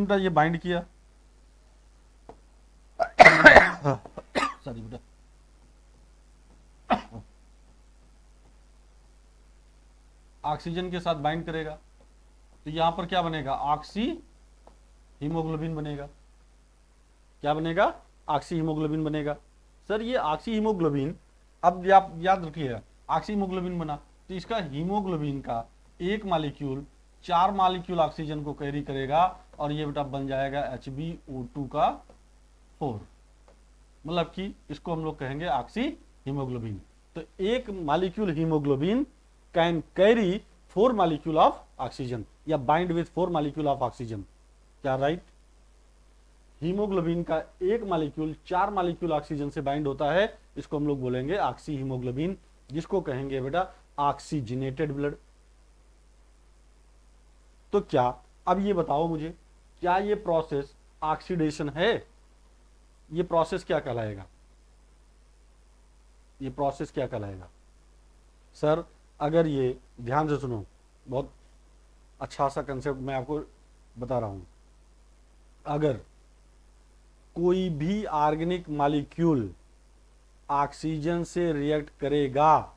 का ये बाइंड किया सॉरी बेटा, ऑक्सीजन के साथ बाइंड करेगा, तो यहां पर क्या बनेगा, ऑक्सी हीमोग्लोबिन बनेगा। क्या बनेगा, ऑक्सी हीमोग्लोबिन बनेगा। सर ये ऑक्सी हीमोग्लोबिन, अब आप याद रखिएगा, ऑक्सी हीमोग्लोबिन बना तो इसका हीमोग्लोबिन का एक मॉलिक्यूल 4 मॉलिक्यूल ऑक्सीजन को कैरी करेगा, और ये बेटा बन जाएगा HbO2 का 4, मतलब कि इसको हम लोग कहेंगे ऑक्सी हीमोग्लोबिन। तो एक molecule haemoglobin can carry 4 molecule of oxygen, या bind with 4 molecule of oxygen. क्या राइट? हीमोग्लोबिन का एक मॉलिक्यूल 4 मॉलिक्यूल ऑक्सीजन से बाइंड होता है, इसको हम लोग बोलेंगे ऑक्सी हीमोग्लोबिन, जिसको कहेंगे बेटा ऑक्सीजनेटेड ब्लड। तो क्या, अब ये बताओ मुझे, क्या ये प्रोसेस ऑक्सीडेशन है? ये प्रोसेस क्या कहलाएगा, ये प्रोसेस क्या कहलाएगा? सर अगर ये ध्यान से सुनो, बहुत अच्छा सा कंसेप्ट मैं आपको बता रहा हूं। अगर कोई भी ऑर्गेनिक मॉलिक्यूल ऑक्सीजन से रिएक्ट करेगा,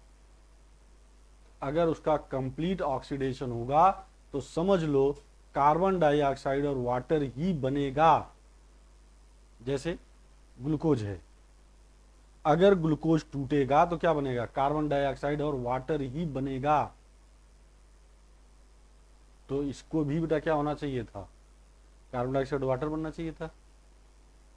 अगर उसका कंप्लीट ऑक्सीडेशन होगा, तो समझ लो कार्बन डाइऑक्साइड और वाटर ही बनेगा। जैसे ग्लूकोज है, अगर ग्लूकोज टूटेगा तो क्या बनेगा, कार्बन डाइऑक्साइड और वाटर ही बनेगा। तो इसको भी बेटा क्या होना चाहिए था, कार्बन डाइऑक्साइड वाटर बनना चाहिए था।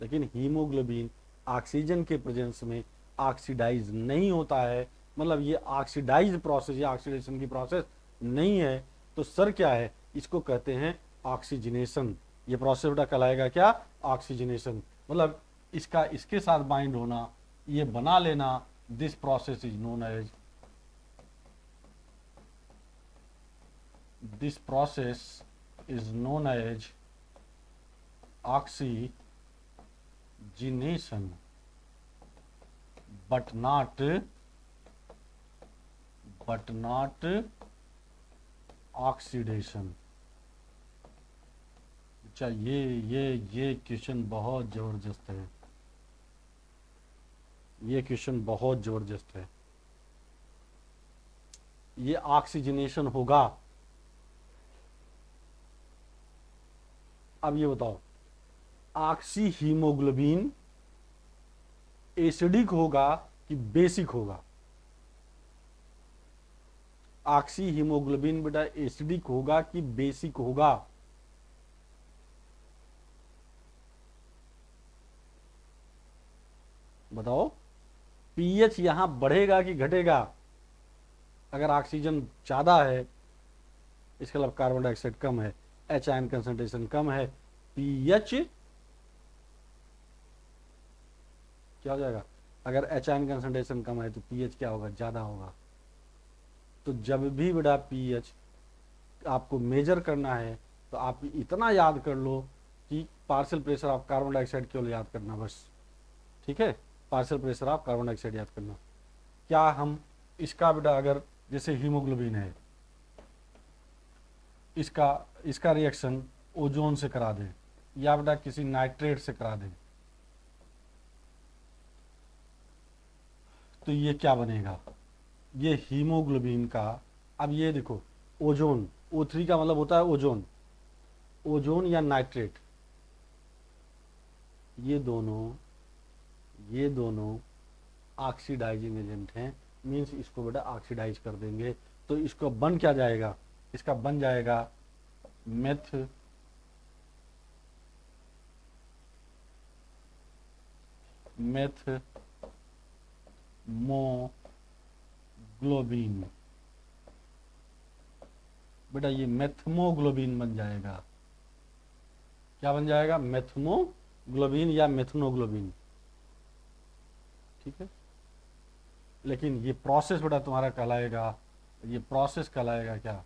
लेकिन हीमोग्लोबिन ऑक्सीजन के प्रेजेंस में ऑक्सीडाइज नहीं होता है, मतलब ये ऑक्सीडाइज प्रोसेस या ऑक्सीडेशन की प्रोसेस नहीं है। तो सर क्या है, इसको कहते हैं ऑक्सीजनेशन। ये प्रोसेस बेटा कहलाएगा क्या, ऑक्सीजनेशन। मतलब इसका इसके साथ बाइंड होना, ये बना लेना, this process is known as, this process is known as oxygenation but not oxidation। अच्छा, ये क्वेश्चन बहुत जबरदस्त है, ये क्वेश्चन बहुत जबरदस्त है। ये ऑक्सीजनेशन होगा। अब ये बताओ, ऑक्सी हीमोग्लोबिन एसिडिक होगा कि बेसिक होगा? ऑक्सी हीमोग्लोबिन बेटा एसिडिक होगा कि बेसिक होगा? बताओ, पीएच यहां बढ़ेगा कि घटेगा? अगर ऑक्सीजन ज्यादा है, इसके अलावा कार्बन डाइऑक्साइड कम है, एच आयन कंसंट्रेशन कम है, पीएच क्या हो जाएगा? अगर एच आयन कंसंट्रेशन कम है तो पीएच क्या होगा, ज्यादा होगा। तो जब भी बेटा पीएच आपको मेजर करना है तो आप इतना याद कर लो कि partial pressure of carbon dioxide केवल याद करना बस, ठीक है? Partial pressure of carbon dioxide याद करना। क्या हम इसका बेटा, अगर जैसे हीमोग्लोबिन है, इसका रिएक्शन ओजोन से करा दें या बेटा किसी नाइट्रेट से करा दें, तो ये क्या बनेगा? ये हीमोग्लोबिन का, अब ये देखो, ओजोन, O3 का मतलब होता है ओजोन, ओजोन या नाइट्रेट, ये दोनों ऑक्सीडाइजिंग एजेंट हैं। मीन्स इसको बेटा ऑक्सीडाइज कर देंगे तो इसको बन क्या जाएगा, इसका बन जाएगा मेथमोग्लोबिन। बेटा ये मेथमोग्लोबिन बन जाएगा। क्या बन जाएगा? मेथमोग्लोबिन या मेथनोग्लोबिन, ठीक है? लेकिन ये प्रोसेस बेटा तुम्हारा कहलाएगा, ये प्रोसेस कहलाएगा क्या?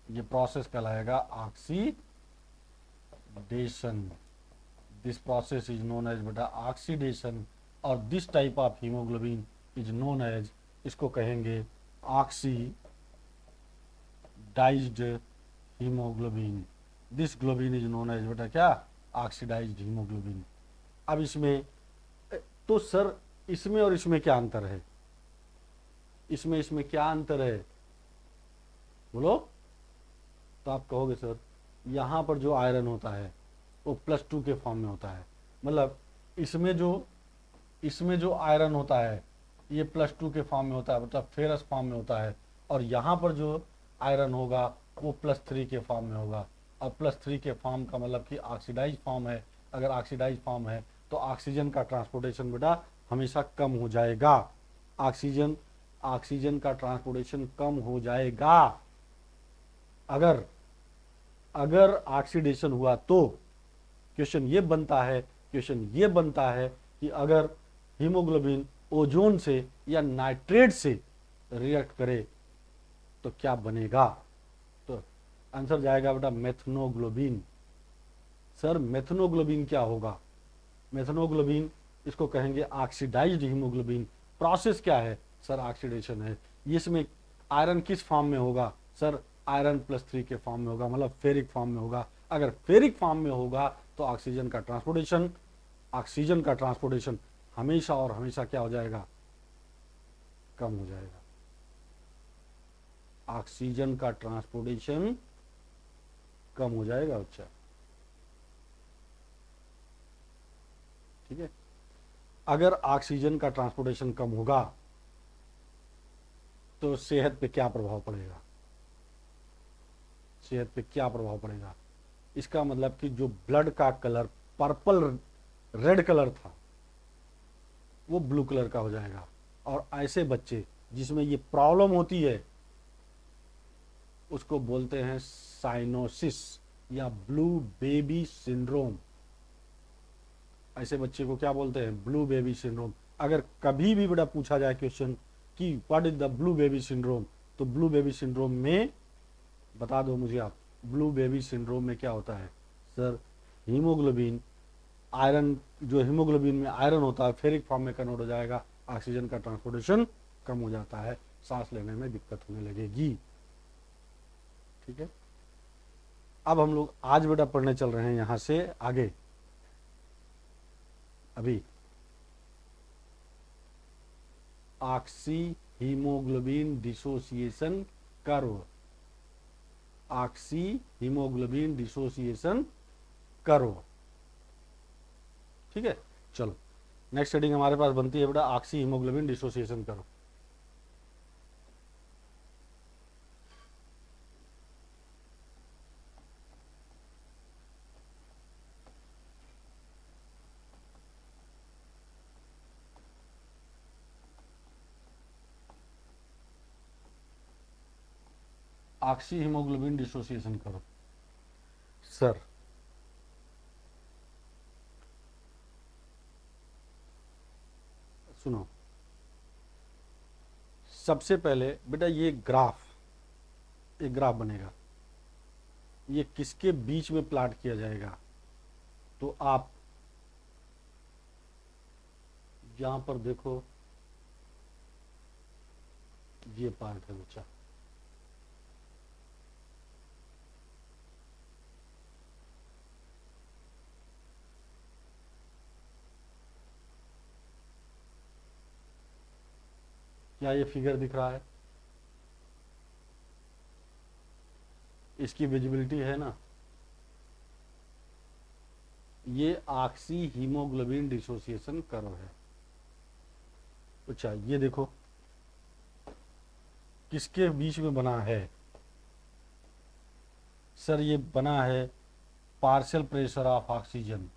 ये प्रोसेस कहलाएगा oxidation. This process is known as बेटा ऑक्सीडेशन। और this type of haemoglobin is known as, इसको कहेंगे oxidised haemoglobin. This globin is known as बेटा क्या? Oxidised haemoglobin. अब इसमें तो सर इसमें और इसमें क्या अंतर है? इसमें क्या अंतर है, बोलो? तो आप कहोगे सर यहाँ पर जो आयरन होता है वो +2 के फॉर्म में होता है, मतलब इसमें जो आयरन होता है ये +2 के फॉर्म में होता है, मतलब फेरस फॉर्म में होता है। और यहाँ पर जो आयरन होगा वो +3 के फॉर्म में होगा। और +3 के फॉर्म का मतलब कि ऑक्सीडाइज फॉर्म है। अगर ऑक्सीडाइज फॉर्म है तो ऑक्सीजन का ट्रांसपोर्टेशन बेटा हमेशा कम हो जाएगा। ऑक्सीजन का ट्रांसपोर्टेशन कम हो जाएगा अगर ऑक्सीडेशन हुआ। तो क्वेश्चन ये बनता है कि अगर हीमोग्लोबिन ओजोन से या नाइट्रेट से रिएक्ट करे तो क्या बनेगा? तो आंसर जाएगा बेटा मेथनोग्लोबिन। सर मेथनोग्लोबिन क्या होगा? मेथनोग्लोबिन, इसको कहेंगे ऑक्सीडाइज्ड हीमोग्लोबिन। प्रोसेस क्या है? सर ऑक्सीडेशन है। इसमें आयरन किस फॉर्म में होगा? सर आयरन +3 के फॉर्म में होगा, मतलब फेरिक फॉर्म में होगा। अगर फेरिक फॉर्म में होगा तो ऑक्सीजन का ट्रांसपोर्टेशन हमेशा और हमेशा क्या हो जाएगा? कम हो जाएगा। ऑक्सीजन का ट्रांसपोर्टेशन कम हो जाएगा बच्चा। ठीक है, अगर ऑक्सीजन का ट्रांसपोर्टेशन कम होगा तो सेहत पे क्या प्रभाव पड़ेगा, सेहत पे क्या प्रभाव पड़ेगा? इसका मतलब कि जो ब्लड का कलर पर्पल रेड कलर था वो ब्लू कलर का हो जाएगा। और ऐसे बच्चे जिसमें ये प्रॉब्लम होती है उसको बोलते हैं साइनोसिस या ब्लू बेबी सिंड्रोम। ऐसे बच्चे को क्या बोलते हैं? Blue baby syndrome. अगर कभी भी बेटा पूछा जाए क्वेश्चन कि what is the blue baby syndrome, तो ब्लू बेबी सिंड्रोम में बता दो मुझे आप, ब्लू बेबी सिंड्रोम में क्या होता है? सर हीमोग्लोबिन, आयरन, जो हीमोग्लोबिन में आयरन होता है फेरिक फॉर्म में कन्वर्ट हो जाएगा, ऑक्सीजन का ट्रांसपोर्टेशन कम हो जाता है, सांस लेने में दिक्कत होने लगेगी। ठीक है, अब हम लोग आज बेटा पढ़ने चल रहे हैं यहां से आगे। अभी oxy haemoglobin dissociation curve, oxy haemoglobin dissociation curve. ठीक है, चलो नेक्स्ट हेडिंग हमारे पास बनती है बेटा oxy haemoglobin dissociation curve. Oxy haemoglobin dissociation curve. Sir सुनो, सबसे पहले बेटा ये ग्राफ, एक ग्राफ बनेगा, ये किसके बीच में प्लाट किया जाएगा? तो आप यहां पर देखो, ये पार्ट है बच्चा, क्या ये फिगर दिख रहा है? इसकी विजिबिलिटी है ना? ये ऑक्सी हीमोग्लोबिन डिसोसिएशन कर्व है। अच्छा ये देखो किसके बीच में बना है? सर ये बना है पार्शियल प्रेशर ऑफ ऑक्सीजन,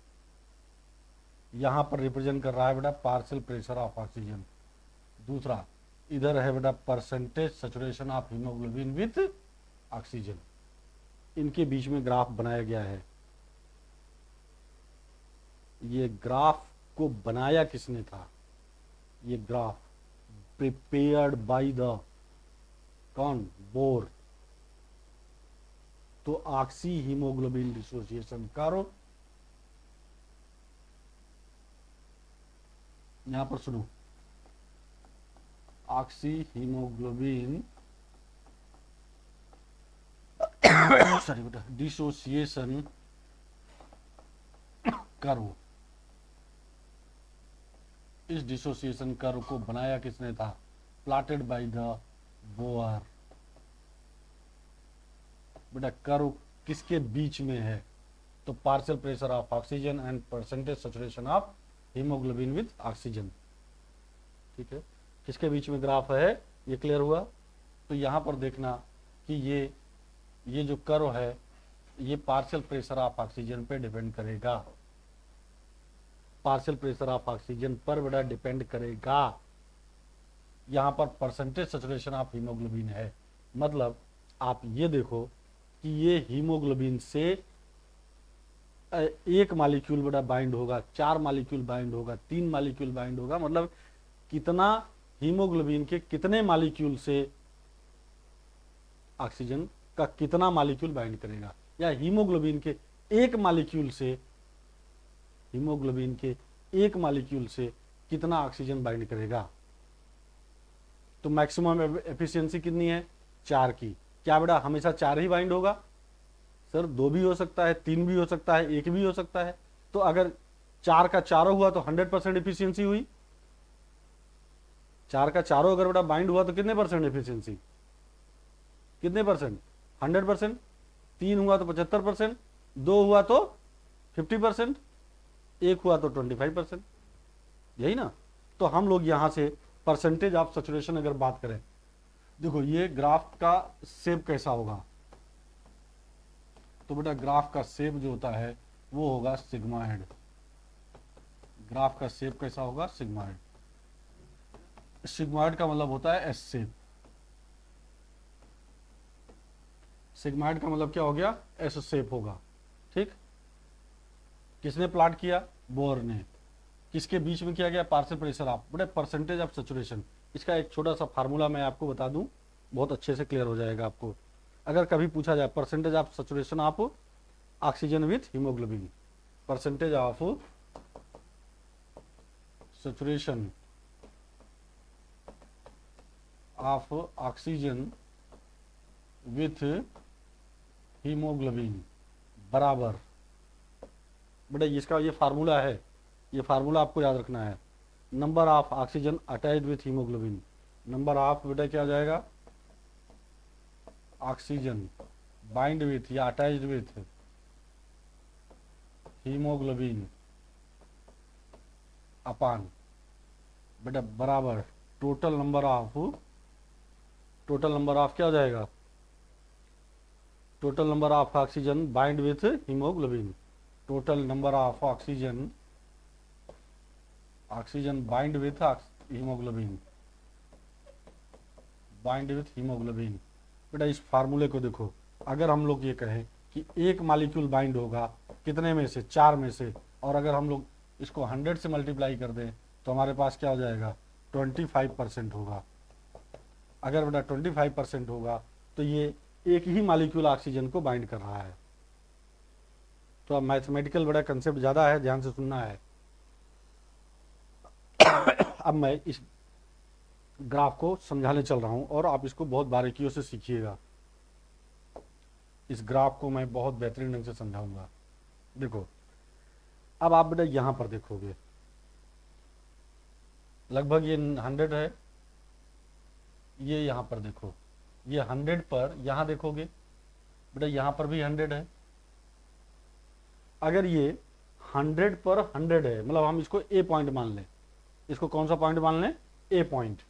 यहां पर रिप्रेजेंट कर रहा है बेटा पार्शियल प्रेशर ऑफ ऑक्सीजन। दूसरा इधर है बेटा percentage saturation of haemoglobin with oxygen. इनके बीच में ग्राफ बनाया गया है। ये ग्राफ को बनाया किसने था? ये ग्राफ प्रिपेयर्ड बाय द कौन? बोर। तो ऑक्सी हीमोग्लोबिन डिसोसिएशन कर्व, यहां पर सुनो, ऑक्सी हीमोग्लोबिन सॉरी बेटा डिसोसिएशन कर्व, इस डिसोसिएशन कर्व को बनाया किसने था? प्लाटेड बाय द बोअर। बेटा कर्व किसके बीच में है? तो partial pressure of oxygen and percentage saturation of haemoglobin with oxygen. ठीक है, किसके बीच में ग्राफ है? ये क्लियर हुआ? तो यहां पर देखना कि ये जो कर्व है ये पार्शियल प्रेशर ऑफ ऑक्सीजन पे डिपेंड करेगा, पार्शियल प्रेशर ऑफ ऑक्सीजन पर बेटा डिपेंड करेगा। यहां पर परसेंटेज सैचुरेशन ऑफ हीमोग्लोबिन है, मतलब आप ये देखो कि ये हीमोग्लोबिन से एक मॉलिक्यूल बेटा बाइंड होगा, 4 मॉलिक्यूल बाइंड होगा, 3 मॉलिक्यूल बाइंड होगा, मतलब कितना हीमोग्लोबिन के कितने मॉलिक्यूल से ऑक्सीजन का कितना मॉलिक्यूल बाइंड करेगा, या हीमोग्लोबिन के एक मॉलिक्यूल से, हीमोग्लोबिन के एक मॉलिक्यूल से कितना ऑक्सीजन बाइंड करेगा। तो मैक्सिमम एफिशिएंसी कितनी है? 4 की। क्या बेटा हमेशा 4 ही बाइंड होगा? सर 2 भी हो सकता है, 3 भी हो सकता है, 1 भी हो सकता है। तो अगर 4 का चारों हुआ तो 100% एफिशिएंसी हुई। 4 का चारों अगर बेटा बाइंड हुआ तो कितने परसेंट एफिशिएंसी? कितने परसेंट? 100%। 3 हुआ तो 75%, 2 हुआ तो 50%, 1 हुआ तो 25%, यही ना। तो हम लोग यहाँ से परसेंटेज ऑफ सैचुरेशन अगर बात करें, देखो ये ग्राफ का शेप कैसा होगा, तो बेटा ग्राफ का शेप जो होता है वो होगा सिग्माइड। ग्राफ का शेप कैसा होगा, सिग्माइड। सिग्माइड का मतलब होता है एस शेप। सिग्माइड का मतलब क्या हो गया, एस शेप होगा। ठीक, किसने प्लॉट किया, बोर ने। किसके बीच में किया गया, पार्शियल प्रेशर ऑफ, बड़े परसेंटेज ऑफ सैचुरेशन। इसका एक छोटा सा फार्मूला मैं आपको बता दूं, बहुत अच्छे से क्लियर हो जाएगा आपको। अगर कभी पूछा जाए percentage of saturation of oxygen with haemoglobin, percentage of saturation of oxygen with haemoglobin बराबर, बेटा इसका ये फार्मूला है, ये फार्मूला आपको याद रखना है। Number of oxygen attached with haemoglobin, number of बेटा क्या हो जाएगा, ऑक्सीजन बाइंड विथ या अटैच्ड विथ हीमोग्लोबिन अपान बेटा बराबर टोटल नंबर ऑफ क्या हो जाएगा, total number of oxygen bind with haemoglobin, total number of oxygen bind with haemoglobin, bind with haemoglobin. बेटा इस फार्मूले को देखो, अगर हम लोग ये कहें कि एक मॉलिक्यूल बाइंड होगा कितने में से, 4 में से, और अगर हम लोग इसको 100 से मल्टीप्लाई कर दें तो हमारे पास क्या हो जाएगा, 25% होगा। अगर बेटा 25% होगा तो ये एक ही मॉलिक्यूल ऑक्सीजन को बाइंड कर रहा है। तो अब मैथमेटिकल बड़ा कंसेप्ट ज़्यादा है, ध्यान से सुनना है। अब मैं इस ग्राफ को समझाने चल रहा हूं और आप इसको बहुत बारीकियों से सीखिएगा। इस ग्राफ को मैं बहुत बेहतरीन ढंग से समझाऊंगा। देखो अब आप बेटा यहां पर देखोगे, लगभग ये 100 है, ये यहां पर देखो, ये 100 पर यहां देखोगे बेटा यहां पर भी 100 है। अगर ये 100 पर 100 है, मतलब हम इसको ए पॉइंट मान लें, इसको कौन सा पॉइंट मान लें, ए पॉइंट,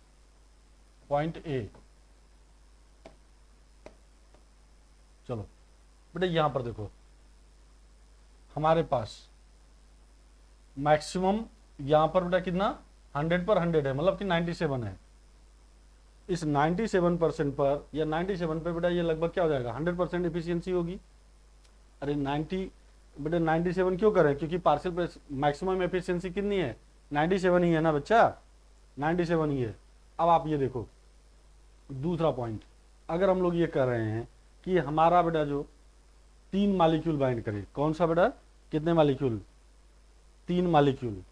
पॉइंट ए। चलो बेटा यहां पर देखो, हमारे पास मैक्सिमम यहां पर बेटा कितना, 100 पर 100 है, मतलब कि 97 है। इस 97% पर या 97 पे बेटा ये लगभग क्या हो जाएगा, 100% एफिशिएंसी होगी। अरे 90 बेटा 97 क्यों करें, क्योंकि पार्शियल मैक्सिमम एफिशिएंसी कितनी है, 97 ही है ना बच्चा, 97 ही है। अब आप ये देखो दूसरा पॉइंट, अगर हम लोग ये कर रहे हैं कि हमारा बेटा जो 3 मॉलिक्यूल बाइंड करे, कौन सा बेटा, कितने मॉलिक्यूल, 3 मॉलिक्यूल।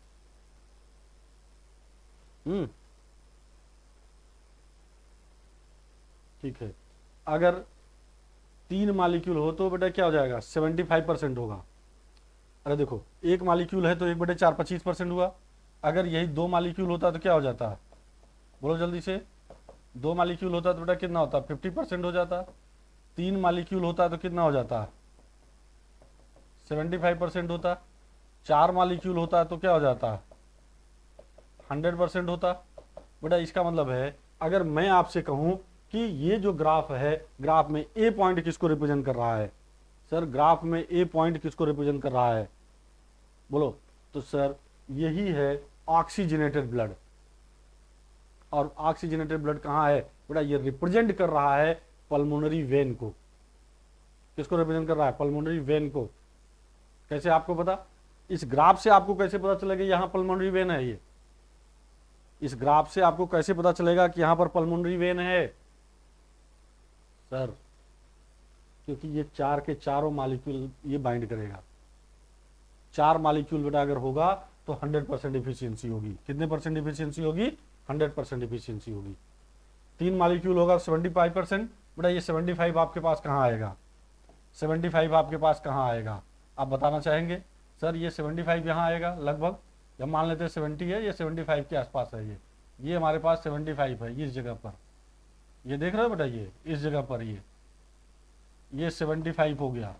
ठीक है, अगर 3 मॉलिक्यूल हो तो बेटा क्या हो जाएगा, 75% होगा। अरे देखो एक मॉलिक्यूल है तो 1/4 25% हुआ। अगर यही 2 मॉलिक्यूल होता तो क्या हो जाता, बोलो जल्दी से, 2 मॉलिक्यूल होता तो बेटा कितना होता, 50% हो जाता। 3 मॉलिक्यूल होता तो कितना हो जाता, 75% होता। 4 मॉलिक्यूल होता तो क्या हो जाता, 100% होता। बेटा इसका मतलब है, अगर मैं आपसे कहूं कि ये जो ग्राफ है, ग्राफ में ए पॉइंट किसको रिप्रेजेंट कर रहा है, सर ग्राफ में ए पॉइंट किसको रिप्रेजेंट कर रहा है, बोलो, तो सर यही है ऑक्सीजनेटेड ब्लड। और ऑक्सीजनेटेड ब्लड कहाँ है बेटा, ये रिप्रेजेंट कर रहा है पल्मोनरी वेन को। किसको रिप्रेजेंट कर रहा है, पल्मोनरी वेन को। कैसे आपको पता, इस ग्राफ से आपको कैसे पता चलेगा यहाँ पल्मोनरी वेन है, ये इस ग्राफ से आपको कैसे पता चलेगा कि यहाँ पर पल्मोनरी वेन है, सर क्योंकि ये 4 के चारों मॉलिक्यूल ये बाइंड करेगा। 4 मॉलिक्यूल बेटा अगर होगा तो 100% एफिशिएंसी होगी। कितने परसेंट एफिशिएंसी होगी, 100% एफिशिएंसी होगी। 3 मॉलिक्यूल होगा 75%, बेटा ये 75 आपके पास कहाँ आएगा, 75 आपके पास कहाँ आएगा, आप बताना चाहेंगे, सर ये 75 यहाँ आएगा लगभग, जब मान लेते हैं 70 है, ये 75 के आसपास है, ये हमारे पास 75 है इस जगह पर, ये देख रहे हो बेटा, ये इस जगह पर, ये ये 75 हो गया,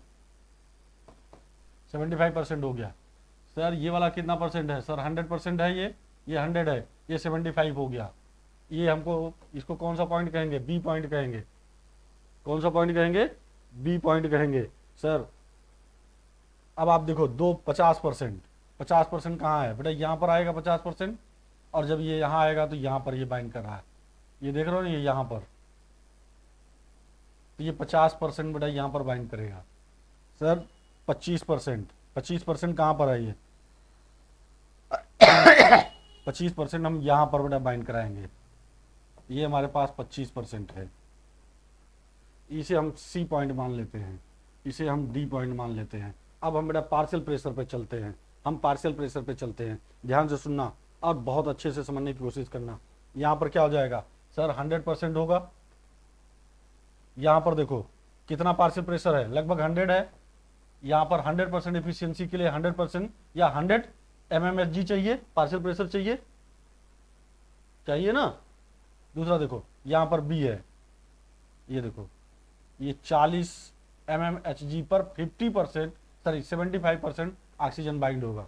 75% हो गया। सर ये वाला कितना परसेंट है? सर 100% है, ये 100 है, ये 75 हो गया। ये हमको इसको कौन सा पॉइंट कहेंगे? बी पॉइंट कहेंगे। कौन सा पॉइंट कहेंगे? बी पॉइंट कहेंगे। सर अब आप देखो, 50%, 50% कहाँ है बेटा? यहाँ पर आएगा 50%, और जब ये यहाँ आएगा तो यहाँ पर ये बाइंड कर रहा है, ये देख रहे हो ना, ये यहाँ पर, तो ये 50% बेटा यहाँ पर बाइंड करेगा। सर 25%, 25% कहाँ पर है? ये 25% हम यहाँ पर बेटा बाइंड कराएंगे, ये हमारे पास 25% है। इसे हम सी पॉइंट मान लेते हैं, इसे हम डी पॉइंट मान लेते हैं। अब हम बेटा पार्शियल प्रेशर पे चलते हैं, हम पार्शियल प्रेशर पे चलते हैं। ध्यान से सुनना और बहुत अच्छे से समझने की कोशिश करना। यहाँ पर क्या हो जाएगा? सर 100% होगा। यहाँ पर देखो कितना पार्शियल प्रेशर है? लगभग 100 है। यहाँ पर 100% एफिशिएंसी के लिए 100% या 100 mmHg चाहिए, पार्शियल प्रेशर चाहिए ना। दूसरा देखो यहाँ पर बी है, ये देखो ये 40 mmHg पर 50%, सॉरी 75% ऑक्सीजन बाइंड होगा।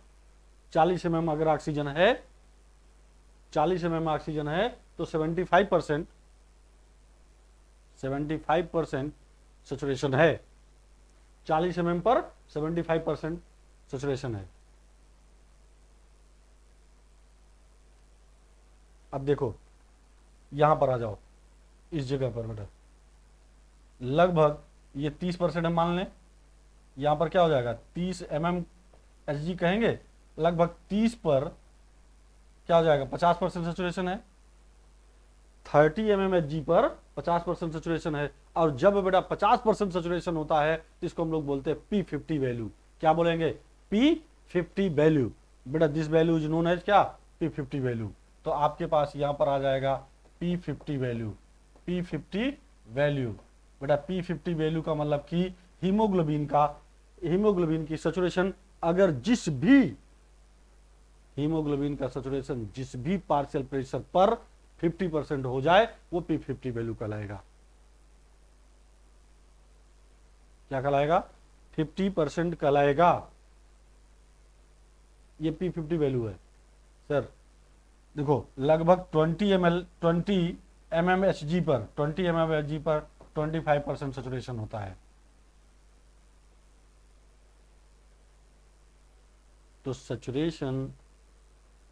40 mm अगर ऑक्सीजन है, 40 mm ऑक्सीजन है तो 75% सैचुरेशन है। 40 mm पर 75% सैचुरेशन है। अब देखो यहां पर आ जाओ, इस जगह पर बेटा लगभग ये 30% हम मान लें। यहां पर क्या हो जाएगा? 30 mmHg कहेंगे, लगभग 30 पर क्या हो जाएगा? 50% सैचुरेशन है। 30 mmHg पर 50% सैचुरेशन है। और जब बेटा 50% सैचुरेशन होता है तो इसको हम लोग बोलते हैं P50 वैल्यू। क्या बोलेंगे? P50 value. बेटा this value is known as क्या? P50 value. तो आपके पास यहां पर आ जाएगा P50 वैल्यू। P50 वैल्यू बेटा P50 वैल्यू का मतलब कि हीमोग्लोबिन की सैचुरेशन अगर हीमोग्लोबिन का सैचुरेशन जिस भी पार्शियल प्रेशर पर 50% हो जाए वो P50 वैल्यू कहलाएगा। क्या कहलाएगा? 50% कहलाएगा। ये P50 वैल्यू है। सर देखो लगभग 20 mmHg पर 25% सैचुरेशन होता है। तो सैचुरेशन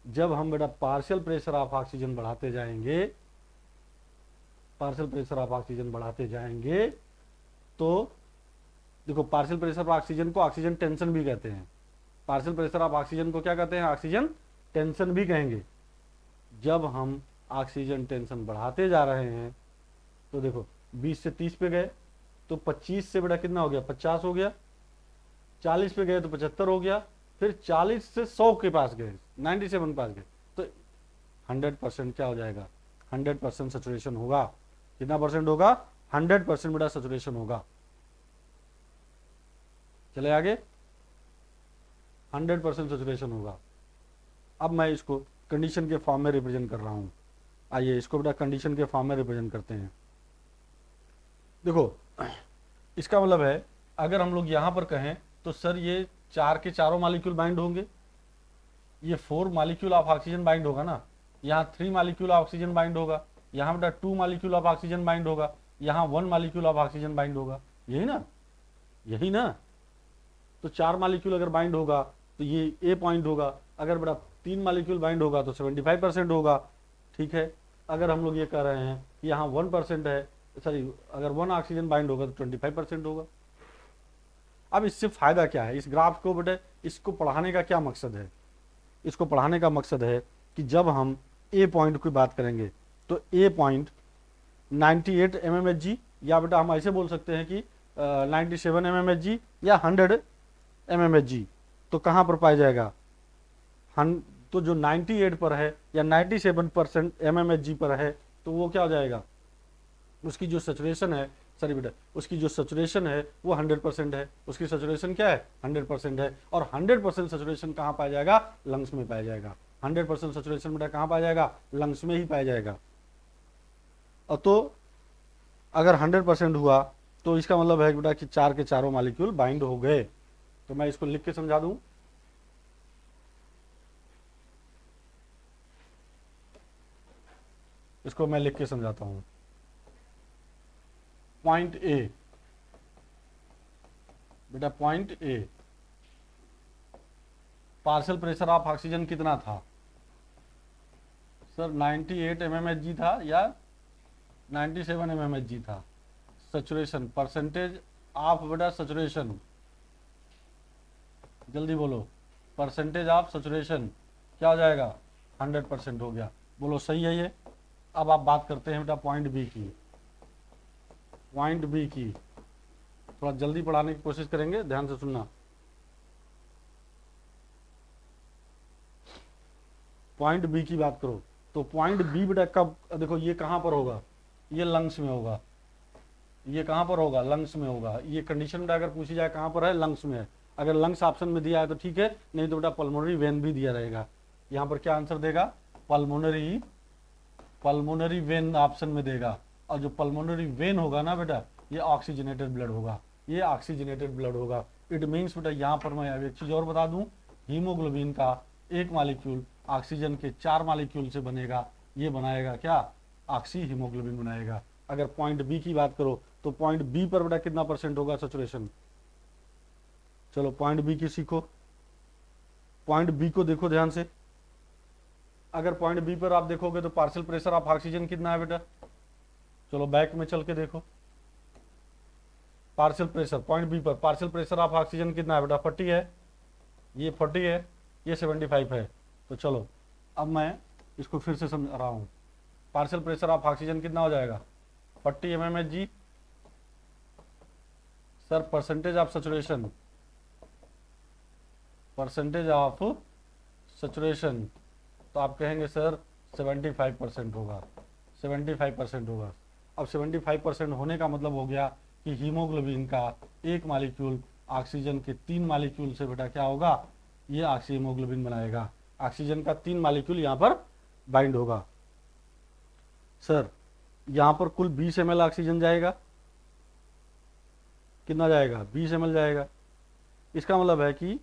जब हम बेटा पार्शियल प्रेशर ऑफ ऑक्सीजन बढ़ाते जाएंगे, पार्शियल प्रेशर ऑफ ऑक्सीजन बढ़ाते जाएंगे तो देखो पार्शियल प्रेशर ऑफ ऑक्सीजन को ऑक्सीजन टेंशन भी कहते हैं। पार्शियल प्रेशर ऑफ ऑक्सीजन को क्या कहते हैं? ऑक्सीजन टेंशन भी कहेंगे। जब हम ऑक्सीजन टेंशन बढ़ाते जा रहे हैं तो देखो 20 से 30 पे गए तो 25 से बेटा कितना हो गया? 50 हो गया। 40 पे गए तो 75 हो गया। फिर 40 से 100 के पास गए, 97 पास गए तो 100% क्या हो जाएगा? 100% सैचुरेशन होगा। कितना परसेंट होगा? 100% बेटा सैचुरेशन होगा। चले आगे, 100% सैचुरेशन होगा। अब मैं इसको कंडीशन के फॉर्म में रिप्रेजेंट कर रहा हूं। आइए इसको बेटा कंडीशन के फॉर्म में रिप्रेजेंट करते हैं। देखो इसका मतलब है अगर हम लोग यहां पर कहें तो सर ये 4 के चारों मॉलिक्यूल बाइंड होंगे, ये 4 मॉलिक्यूल ऑफ ऑक्सीजन बाइंड होगा ना, यहाँ 3 मॉलिक्यूल ऑफ ऑक्सीजन बाइंड होगा, यहाँ बेटा 2 मॉलिक्यूल ऑफ ऑक्सीजन बाइंड होगा, यहाँ 1 मॉलिक्यूल ऑफ ऑक्सीजन बाइंड होगा। यही ना, यही ना। तो 4 मॉलिक्यूल अगर बाइंड होगा तो ये ए पॉइंट होगा। अगर बेटा 3 मॉलिक्यूल बाइंड होगा तो 75% होगा। ठीक है। अगर हम लोग ये कह रहे हैं कि यहाँ 1% है, सॉरी अगर 1 ऑक्सीजन बाइंड होगा तो 25% होगा। अब इससे फायदा क्या है? इस ग्राफ को बेटे इसको पढ़ाने का क्या मकसद है? इसको पढ़ाने का मकसद है कि जब हम ए पॉइंट की बात करेंगे तो ए पॉइंट 98 mmHg, या बेटा हम ऐसे बोल सकते हैं कि 97 mmHg या 100 mmHg, तो कहाँ पर पाया जाएगा? तो जो 98 पर है या 97% mmHg पर है तो वो क्या हो जाएगा? उसकी जो सैचुरेशन है, सॉरी बेटा उसकी जो सैचुरेशन है वो 100% है। उसकी सैचुरेशन क्या है? 100% है। और 100% सैचुरेशन कहाँ पाया जाएगा? लंग्स में पाया जाएगा। 100% सैचुरेशन बेटा कहाँ पाया जाएगा? लंग्स में ही पाया जाएगा। और तो अगर 100% हुआ तो इसका मतलब है बेटा कि चार के चारों मॉलिक्यूल बाइंड हो गए। तो मैं इसको लिख के समझा दूं, इसको मैं लिख के समझाता हूं। पॉइंट ए, बेटा point A, partial pressure of oxygen कितना था सर? 98 mmHg था या 97 mmHg था? सैचुरेशन, परसेंटेज ऑफ बेटा सैचुरेशन, जल्दी बोलो, परसेंटेज ऑफ सैचुरेशन क्या हो जाएगा? 100% हो गया। बोलो सही है ये। अब आप बात करते हैं बेटा पॉइंट बी की। पॉइंट बी की थोड़ा जल्दी पढ़ाने की कोशिश करेंगे, ध्यान से सुनना। पॉइंट बी की बात करो तो पॉइंट बी बेटा कब, देखो ये कहां पर होगा? ये लंग्स में होगा। ये कहां पर होगा? लंग्स में होगा। ये कंडीशन बेटा अगर पूछी जाए कहां पर है? लंग्स में है। अगर लंग्स ऑप्शन में दिया है तो ठीक है, नहीं तो बेटा पल्मोनरी वेन भी दिया रहेगा। यहां पर क्या आंसर देगा? पल्मोनरी, पल्मोनरी वेन ऑप्शन में देगा। और जो पल्मोनरी वेन होगा ना बेटा, ये ऑक्सीजनेटेड ब्लड होगा, ये ऑक्सीजनेटेड ब्लड होगा। इट मीन्स बेटा यहाँ पर मैं अब एक चीज और बता दूं, हीमोग्लोबिन का एक मॉलिक्यूल ऑक्सीजन के 4 मॉलिक्यूल से बनेगा। ये बनाएगा क्या? ऑक्सी हीमोग्लोबिन बनाएगा। अगर पॉइंट बी की बात करो तो पॉइंट बी पर बेटा कितना परसेंट होगा सैचुरेशन? चलो पॉइंट बी की सीखो। पॉइंट बी को देखो ध्यान से। अगर पॉइंट बी पर आप देखोगे तो पार्शियल प्रेशर ऑफ ऑक्सीजन कितना है बेटा? चलो बैक में चल के देखो। पार्शियल प्रेशर पॉइंट बी पर, पार्शियल प्रेशर ऑफ ऑक्सीजन कितना है बेटा? 40 है। ये 40 है, ये 75 है। तो चलो अब मैं इसको फिर से समझा रहा हूँ। पार्शियल प्रेशर ऑफ ऑक्सीजन कितना हो जाएगा? 40 mmHg। Sir percentage of saturation, percentage of saturation, तो आप कहेंगे सर 75% होगा, 75% होगा। अब 75% होने का मतलब हो गया कि हीमोग्लोबिन का एक मॉलिक्यूल ऑक्सीजन के 3 मॉलिक्यूल से बेटा क्या होगा? ये ऑक्सी हीमोग्लोबिन बनाएगा। ऑक्सीजन का 3 मॉलिक्यूल यहाँ पर बाइंड होगा। सर यहाँ पर कुल 20 ml ऑक्सीजन जाएगा। कितना जाएगा? 20 ml जाएगा। इसका मतलब है कि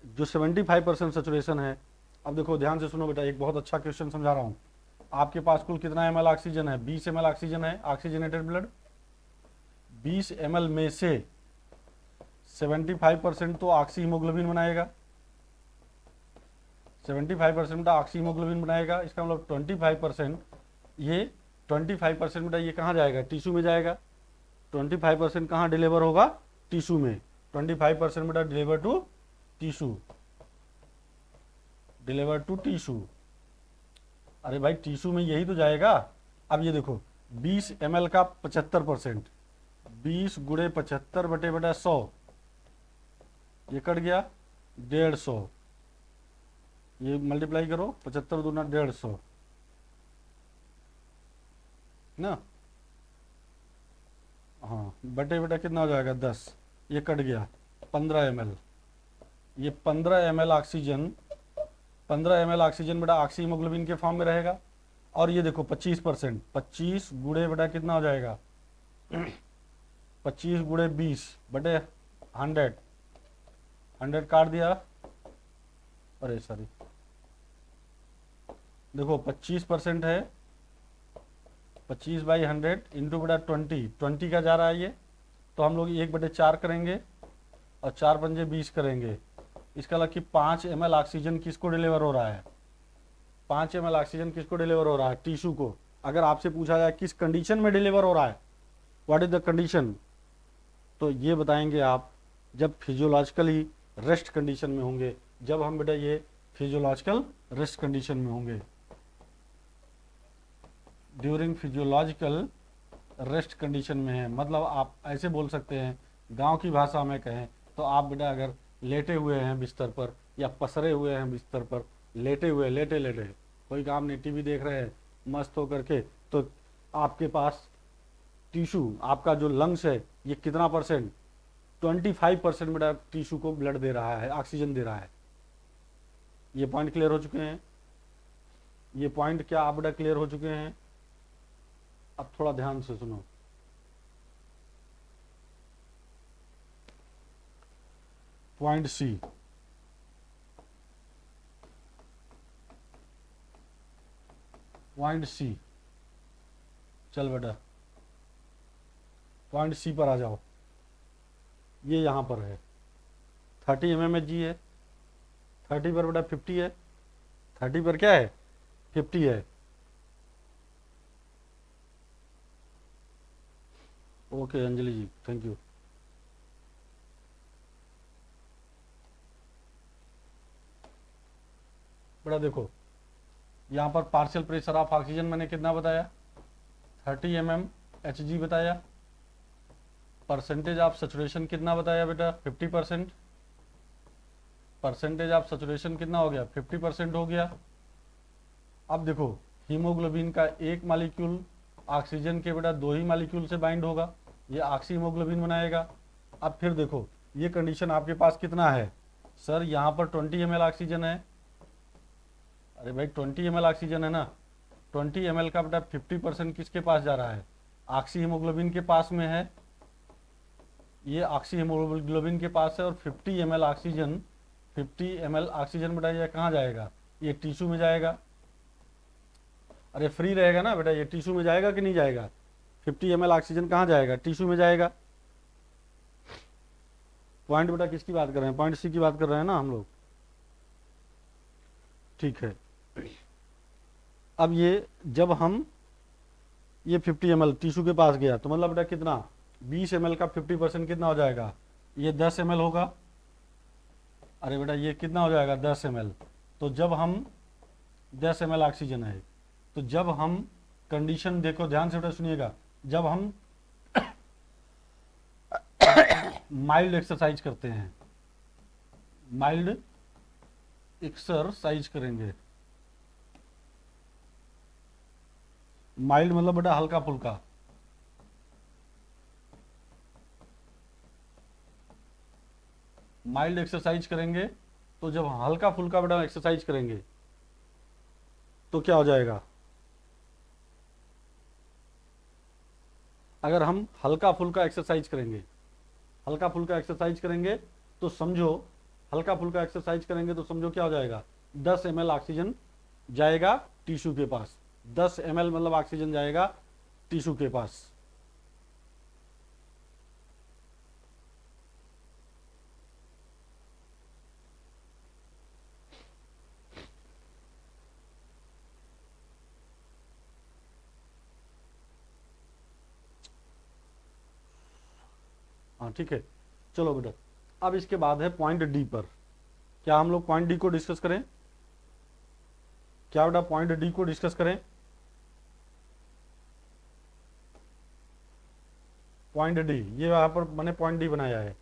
जो 75% सैचुरेशन है, अब देखो ध्यान से सुनो बेटा, एक बहुत अच्छा क्वेश्चन समझा रहा हूँ। आपके पास कुल कितना ml ऑक्सीजन है? 20 ml ऑक्सीजन है, ऑक्सीजनेटेड ब्लड। 20 ml में से 75% तो ऑक्सी हीमोग्लोबिन बनाएगा, 75% बेटा ऑक्सी हीमोग्लोबिन बनाएगा। इसका मतलब 25%, ये 25% बेटा ये कहाँ जाएगा? टिश्यू में जाएगा। 25% कहाँ डिलीवर होगा? टिश्यू में। 25% बेटा deliver to tissue, deliver to tissue. अरे भाई टिश्यू में यही तो जाएगा। अब ये देखो 20 ml का 75%, 20 गुणे 75 बटे बेटा 100, ये कट गया 150। ये मल्टीप्लाई करो, 75 दूना 150 ना, हाँ, बटे बेटा कितना हो जाएगा? 10। ये कट गया 15 ml। ये 15 ml ऑक्सीजन, 15 ml ऑक्सीजन बेटा ऑक्सी हीमोग्लोबिन के फॉर्म में रहेगा। और ये देखो 25%, 25 गुणे बेटा कितना हो जाएगा? 25 गुणे 20 बटे 100, 100 काट दिया, अरे सॉरी, देखो 25% है, 25/100 इंटू बेटा 20 का जा रहा है ये, तो हम लोग 1/4 करेंगे और 4 पंजे 20 करेंगे। इसका मतलब कि 5 ml ऑक्सीजन किसको डिलीवर हो रहा है? 5 ml ऑक्सीजन किसको डिलीवर हो रहा है? टिश्यू को। अगर आपसे पूछा जाए किस कंडीशन में डिलीवर हो रहा है, व्हाट इज द कंडीशन, तो ये बताएंगे आप जब फिजियोलॉजिकली रेस्ट कंडीशन में होंगे। जब हम बेटा ये फिजियोलॉजिकल रेस्ट कंडीशन में होंगे, ड्यूरिंग फिजियोलॉजिकल रेस्ट कंडीशन में है, मतलब आप ऐसे बोल सकते हैं, गांव की भाषा में कहें तो आप बेटा अगर लेटे हुए हैं बिस्तर पर या पसरे हुए हैं बिस्तर पर, लेटे हुए, लेटे लेटे कोई काम नहीं, टीवी देख रहे हैं मस्त होकर के, तो आपके पास टिश्यू, आपका जो लंग्स है ये कितना परसेंट? 25% बेटा टिश्यू को ब्लड दे रहा है, ऑक्सीजन दे रहा है। ये पॉइंट क्लियर हो चुके हैं? ये पॉइंट क्या आप बेटा क्लियर हो चुके हैं? अब थोड़ा ध्यान से सुनो। पॉइंट सी, पॉइंट सी, चल बेटा पॉइंट सी पर आ जाओ। ये यहाँ पर है 30 mmHg है, 30 पर बेटा 50 है, 30 पर क्या है 50 है। Okay Anjali ji, thank you. बेटा देखो यहाँ पर पार्शियल प्रेशर ऑफ ऑक्सीजन मैंने कितना बताया 30 mmHg बताया। परसेंटेज ऑफ सैचुरेशन कितना बताया बेटा 50%। परसेंटेज ऑफ सैचुरेशन कितना हो गया 50% हो गया। अब देखो हीमोग्लोबिन का एक मालिक्यूल ऑक्सीजन के बेटा 2 ही मालिक्यूल से बाइंड होगा, ये ऑक्सी हीमोग्लोबिन बनाएगा। अब फिर देखो ये कंडीशन आपके पास कितना है सर, यहाँ पर 20 ml ऑक्सीजन है। अरे भाई 20 ml ऑक्सीजन है ना, 20 ml का बेटा 50% किसके पास जा रहा है ऑक्सी हीमोग्लोबिन के पास में है, ये ऑक्सी हीमोग्लोबिन के पास है। और 50 ml ऑक्सीजन, 50 ml ऑक्सीजन बेटा ये कहाँ जाएगा, ये टिश्यू में जाएगा। अरे फ्री रहेगा ना बेटा, ये टिश्यू में जाएगा कि नहीं जाएगा, 50 ml ऑक्सीजन कहाँ जाएगा टिश्यू में जाएगा। पॉइंट बेटा किसकी बात कर रहे हैं, पॉइंट सी की बात कर रहे हैं ना हम लोग, ठीक है। अब ये जब हम ये 50 ml टिश्यू के पास गया तो मतलब बेटा कितना 20 ml का 50% कितना हो जाएगा, ये 10 ml होगा। अरे बेटा ये कितना हो जाएगा 10 ml। तो जब हम 10 ml ऑक्सीजन है, तो जब हम कंडीशन देखो ध्यान से बेटा सुनिएगा, जब हम माइल्ड एक्सरसाइज करते हैं, माइल्ड एक्सरसाइज करेंगे, माइल्ड मतलब बेटा हल्का फुल्का, माइल्ड एक्सरसाइज करेंगे। तो जब हल्का फुल्का बेटा एक्सरसाइज करेंगे तो क्या हो जाएगा, अगर हम हल्का फुल्का एक्सरसाइज करेंगे, हल्का फुल्का एक्सरसाइज करेंगे तो समझो, हल्का फुल्का एक्सरसाइज करेंगे तो समझो क्या हो जाएगा 10 ml ऑक्सीजन जाएगा टिश्यू के पास, 10 ml मतलब ऑक्सीजन जाएगा टिश्यू के पास। हाँ ठीक है, चलो बेटा अब इसके बाद है पॉइंट डी पर। क्या हम लोग पॉइंट डी को डिस्कस करें, क्या बेटा पॉइंट डी को डिस्कस करें। पॉइंट डी, ये यहाँ पर मैंने पॉइंट डी बनाया है,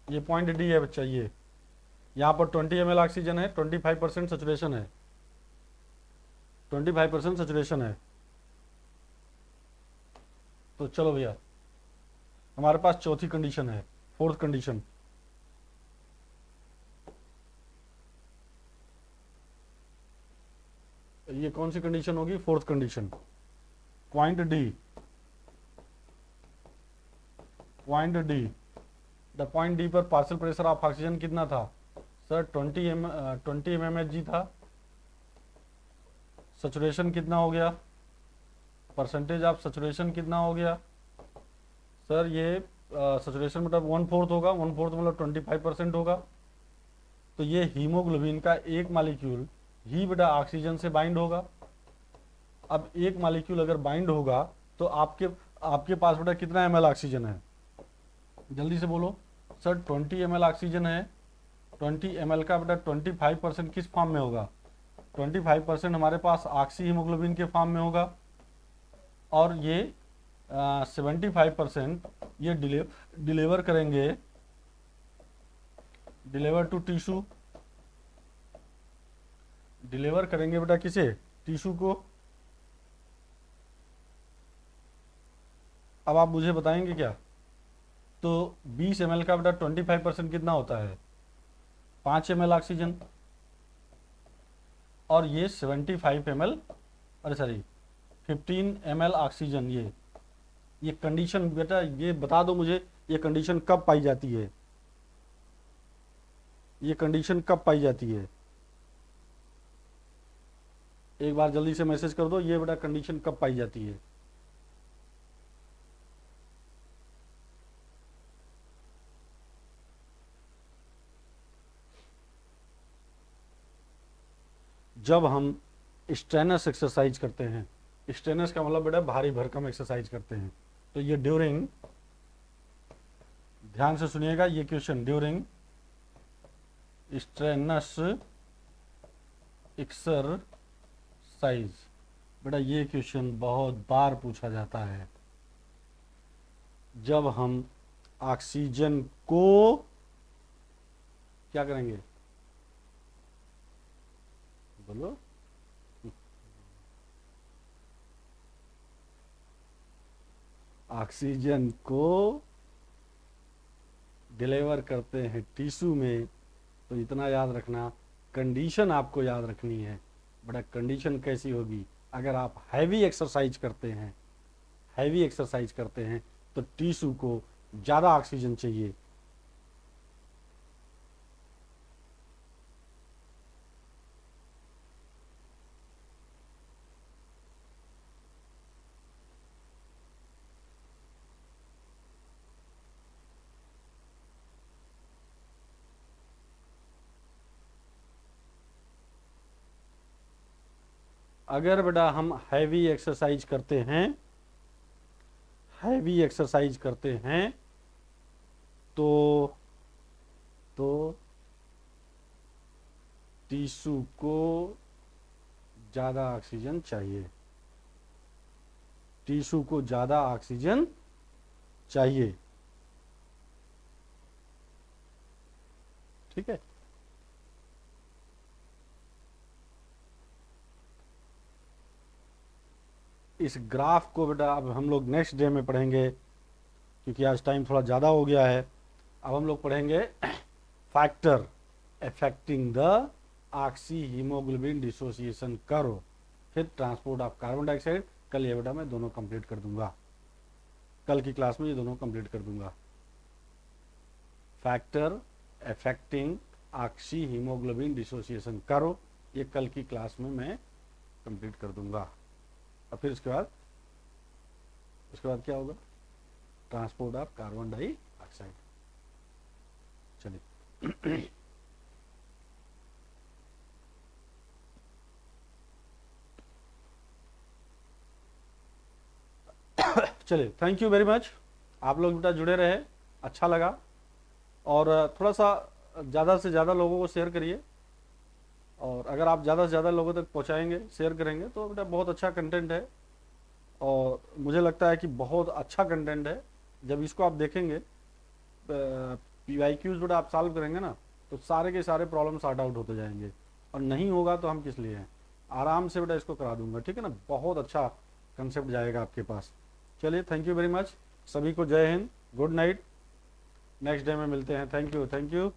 ये पॉइंट डी है बच्चा। ये यहाँ पर 20 ml ऑक्सीजन है, 25% सैचुरेशन है, 25% सैचुरेशन है। तो चलो भैया हमारे पास चौथी कंडीशन है, फोर्थ कंडीशन। ये कौन सी कंडीशन होगी, fourth condition. Point D, point D, the point D पर पार्शियल प्रेशर ऑफ ऑक्सीजन कितना था सर 20 mmHg था। सैचुरेशन कितना हो गया, परसेंटेज ऑफ सैचुरेशन कितना हो गया सर, ये सैचुरेशन मतलब 1/4 होगा, 1/4 मतलब 25% होगा। तो ये हीमोग्लोबिन का एक मालिक्यूल ही बेटा ऑक्सीजन से बाइंड होगा। अब एक मालिक्यूल अगर बाइंड होगा तो आपके पास बेटा कितना ml ऑक्सीजन है, जल्दी से बोलो सर 20 ml ऑक्सीजन है। 20 ml का बेटा 25% किस फॉर्म में होगा, 25% हमारे पास ऑक्सी हीमोग्लोबिन के फॉर्म में होगा। और ये 75% ये डिलीवर करेंगे, डिलीवर टू टिश्यू, डिलीवर करेंगे बेटा किसे, टिश्यू को। अब आप मुझे बताएंगे क्या, तो 20 ml का बेटा 25% कितना होता है 5 ml ऑक्सीजन, और ये 75 ml, अरे सॉरी 15 ml ऑक्सीजन। ये कंडीशन बेटा ये बता दो मुझे, ये कंडीशन कब पाई जाती है, ये कंडीशन कब पाई जाती है? एक बार जल्दी से मैसेज कर दो, ये बेटा कंडीशन कब पाई जाती है? जब हम स्ट्रेनस एक्सरसाइज करते हैं। स्ट्रेनस का मतलब बेटा भारी भरकम एक्सरसाइज करते हैं। तो ये ड्यूरिंग, ध्यान से सुनिएगा ये क्वेश्चन, ड्यूरिंग स्ट्रेनस एक्सरसाइज, बेटा ये क्वेश्चन बहुत बार पूछा जाता है। जब हम ऑक्सीजन को क्या करेंगे, बोलो, ऑक्सीजन को डिलीवर करते हैं टिश्यू में, तो इतना याद रखना, कंडीशन आपको याद रखनी है। बड़ा कंडीशन कैसी होगी, अगर आप हैवी एक्सरसाइज करते हैं, हैवी एक्सरसाइज करते हैं तो टिश्यू को ज़्यादा ऑक्सीजन चाहिए। अगर बेटा हम हैवी एक्सरसाइज करते हैं, हैवी एक्सरसाइज करते हैं तो टिश्यू को ज़्यादा ऑक्सीजन चाहिए, टिश्यू को ज़्यादा ऑक्सीजन चाहिए। ठीक है, इस ग्राफ को बेटा अब हम लोग नेक्स्ट डे में पढ़ेंगे, क्योंकि आज टाइम थोड़ा ज़्यादा हो गया है। अब हम लोग पढ़ेंगे factor affecting the oxy haemoglobin dissociation curve, फिर ट्रांसपोर्ट ऑफ कार्बन डाइऑक्साइड। कल ये बेटा मैं दोनों कंप्लीट कर दूंगा, कल की क्लास में ये दोनों कंप्लीट कर दूंगा। Factor affecting oxy haemoglobin dissociation curve, ये कल की क्लास में मैं कंप्लीट कर दूंगा। और फिर उसके बाद क्या होगा, ट्रांसपोर्ट ऑफ कार्बन डाइऑक्साइड। चलिए चलिए, थैंक यू वेरी मच। आप लोग बेटा जुड़े रहे, अच्छा लगा। और थोड़ा सा ज़्यादा से ज़्यादा लोगों को शेयर करिए, और अगर आप ज़्यादा से ज़्यादा लोगों तक पहुँचाएंगे, शेयर करेंगे, तो बेटा बहुत अच्छा कंटेंट है, और मुझे लगता है कि बहुत अच्छा कंटेंट है। जब इसको आप देखेंगे, PYQs बेटा आप सॉल्व करेंगे ना, तो सारे के सारे प्रॉब्लम सॉर्ट आउट होते जाएंगे, और नहीं होगा तो हम किस लिए हैं। आराम से बेटा इसको करा दूंगा, ठीक है ना, बहुत अच्छा कंसेप्ट जाएगा आपके पास। चलिए, थैंक यू वेरी मच, सभी को जय Hind, good night, next day में मिलते हैं। Thank you, thank you.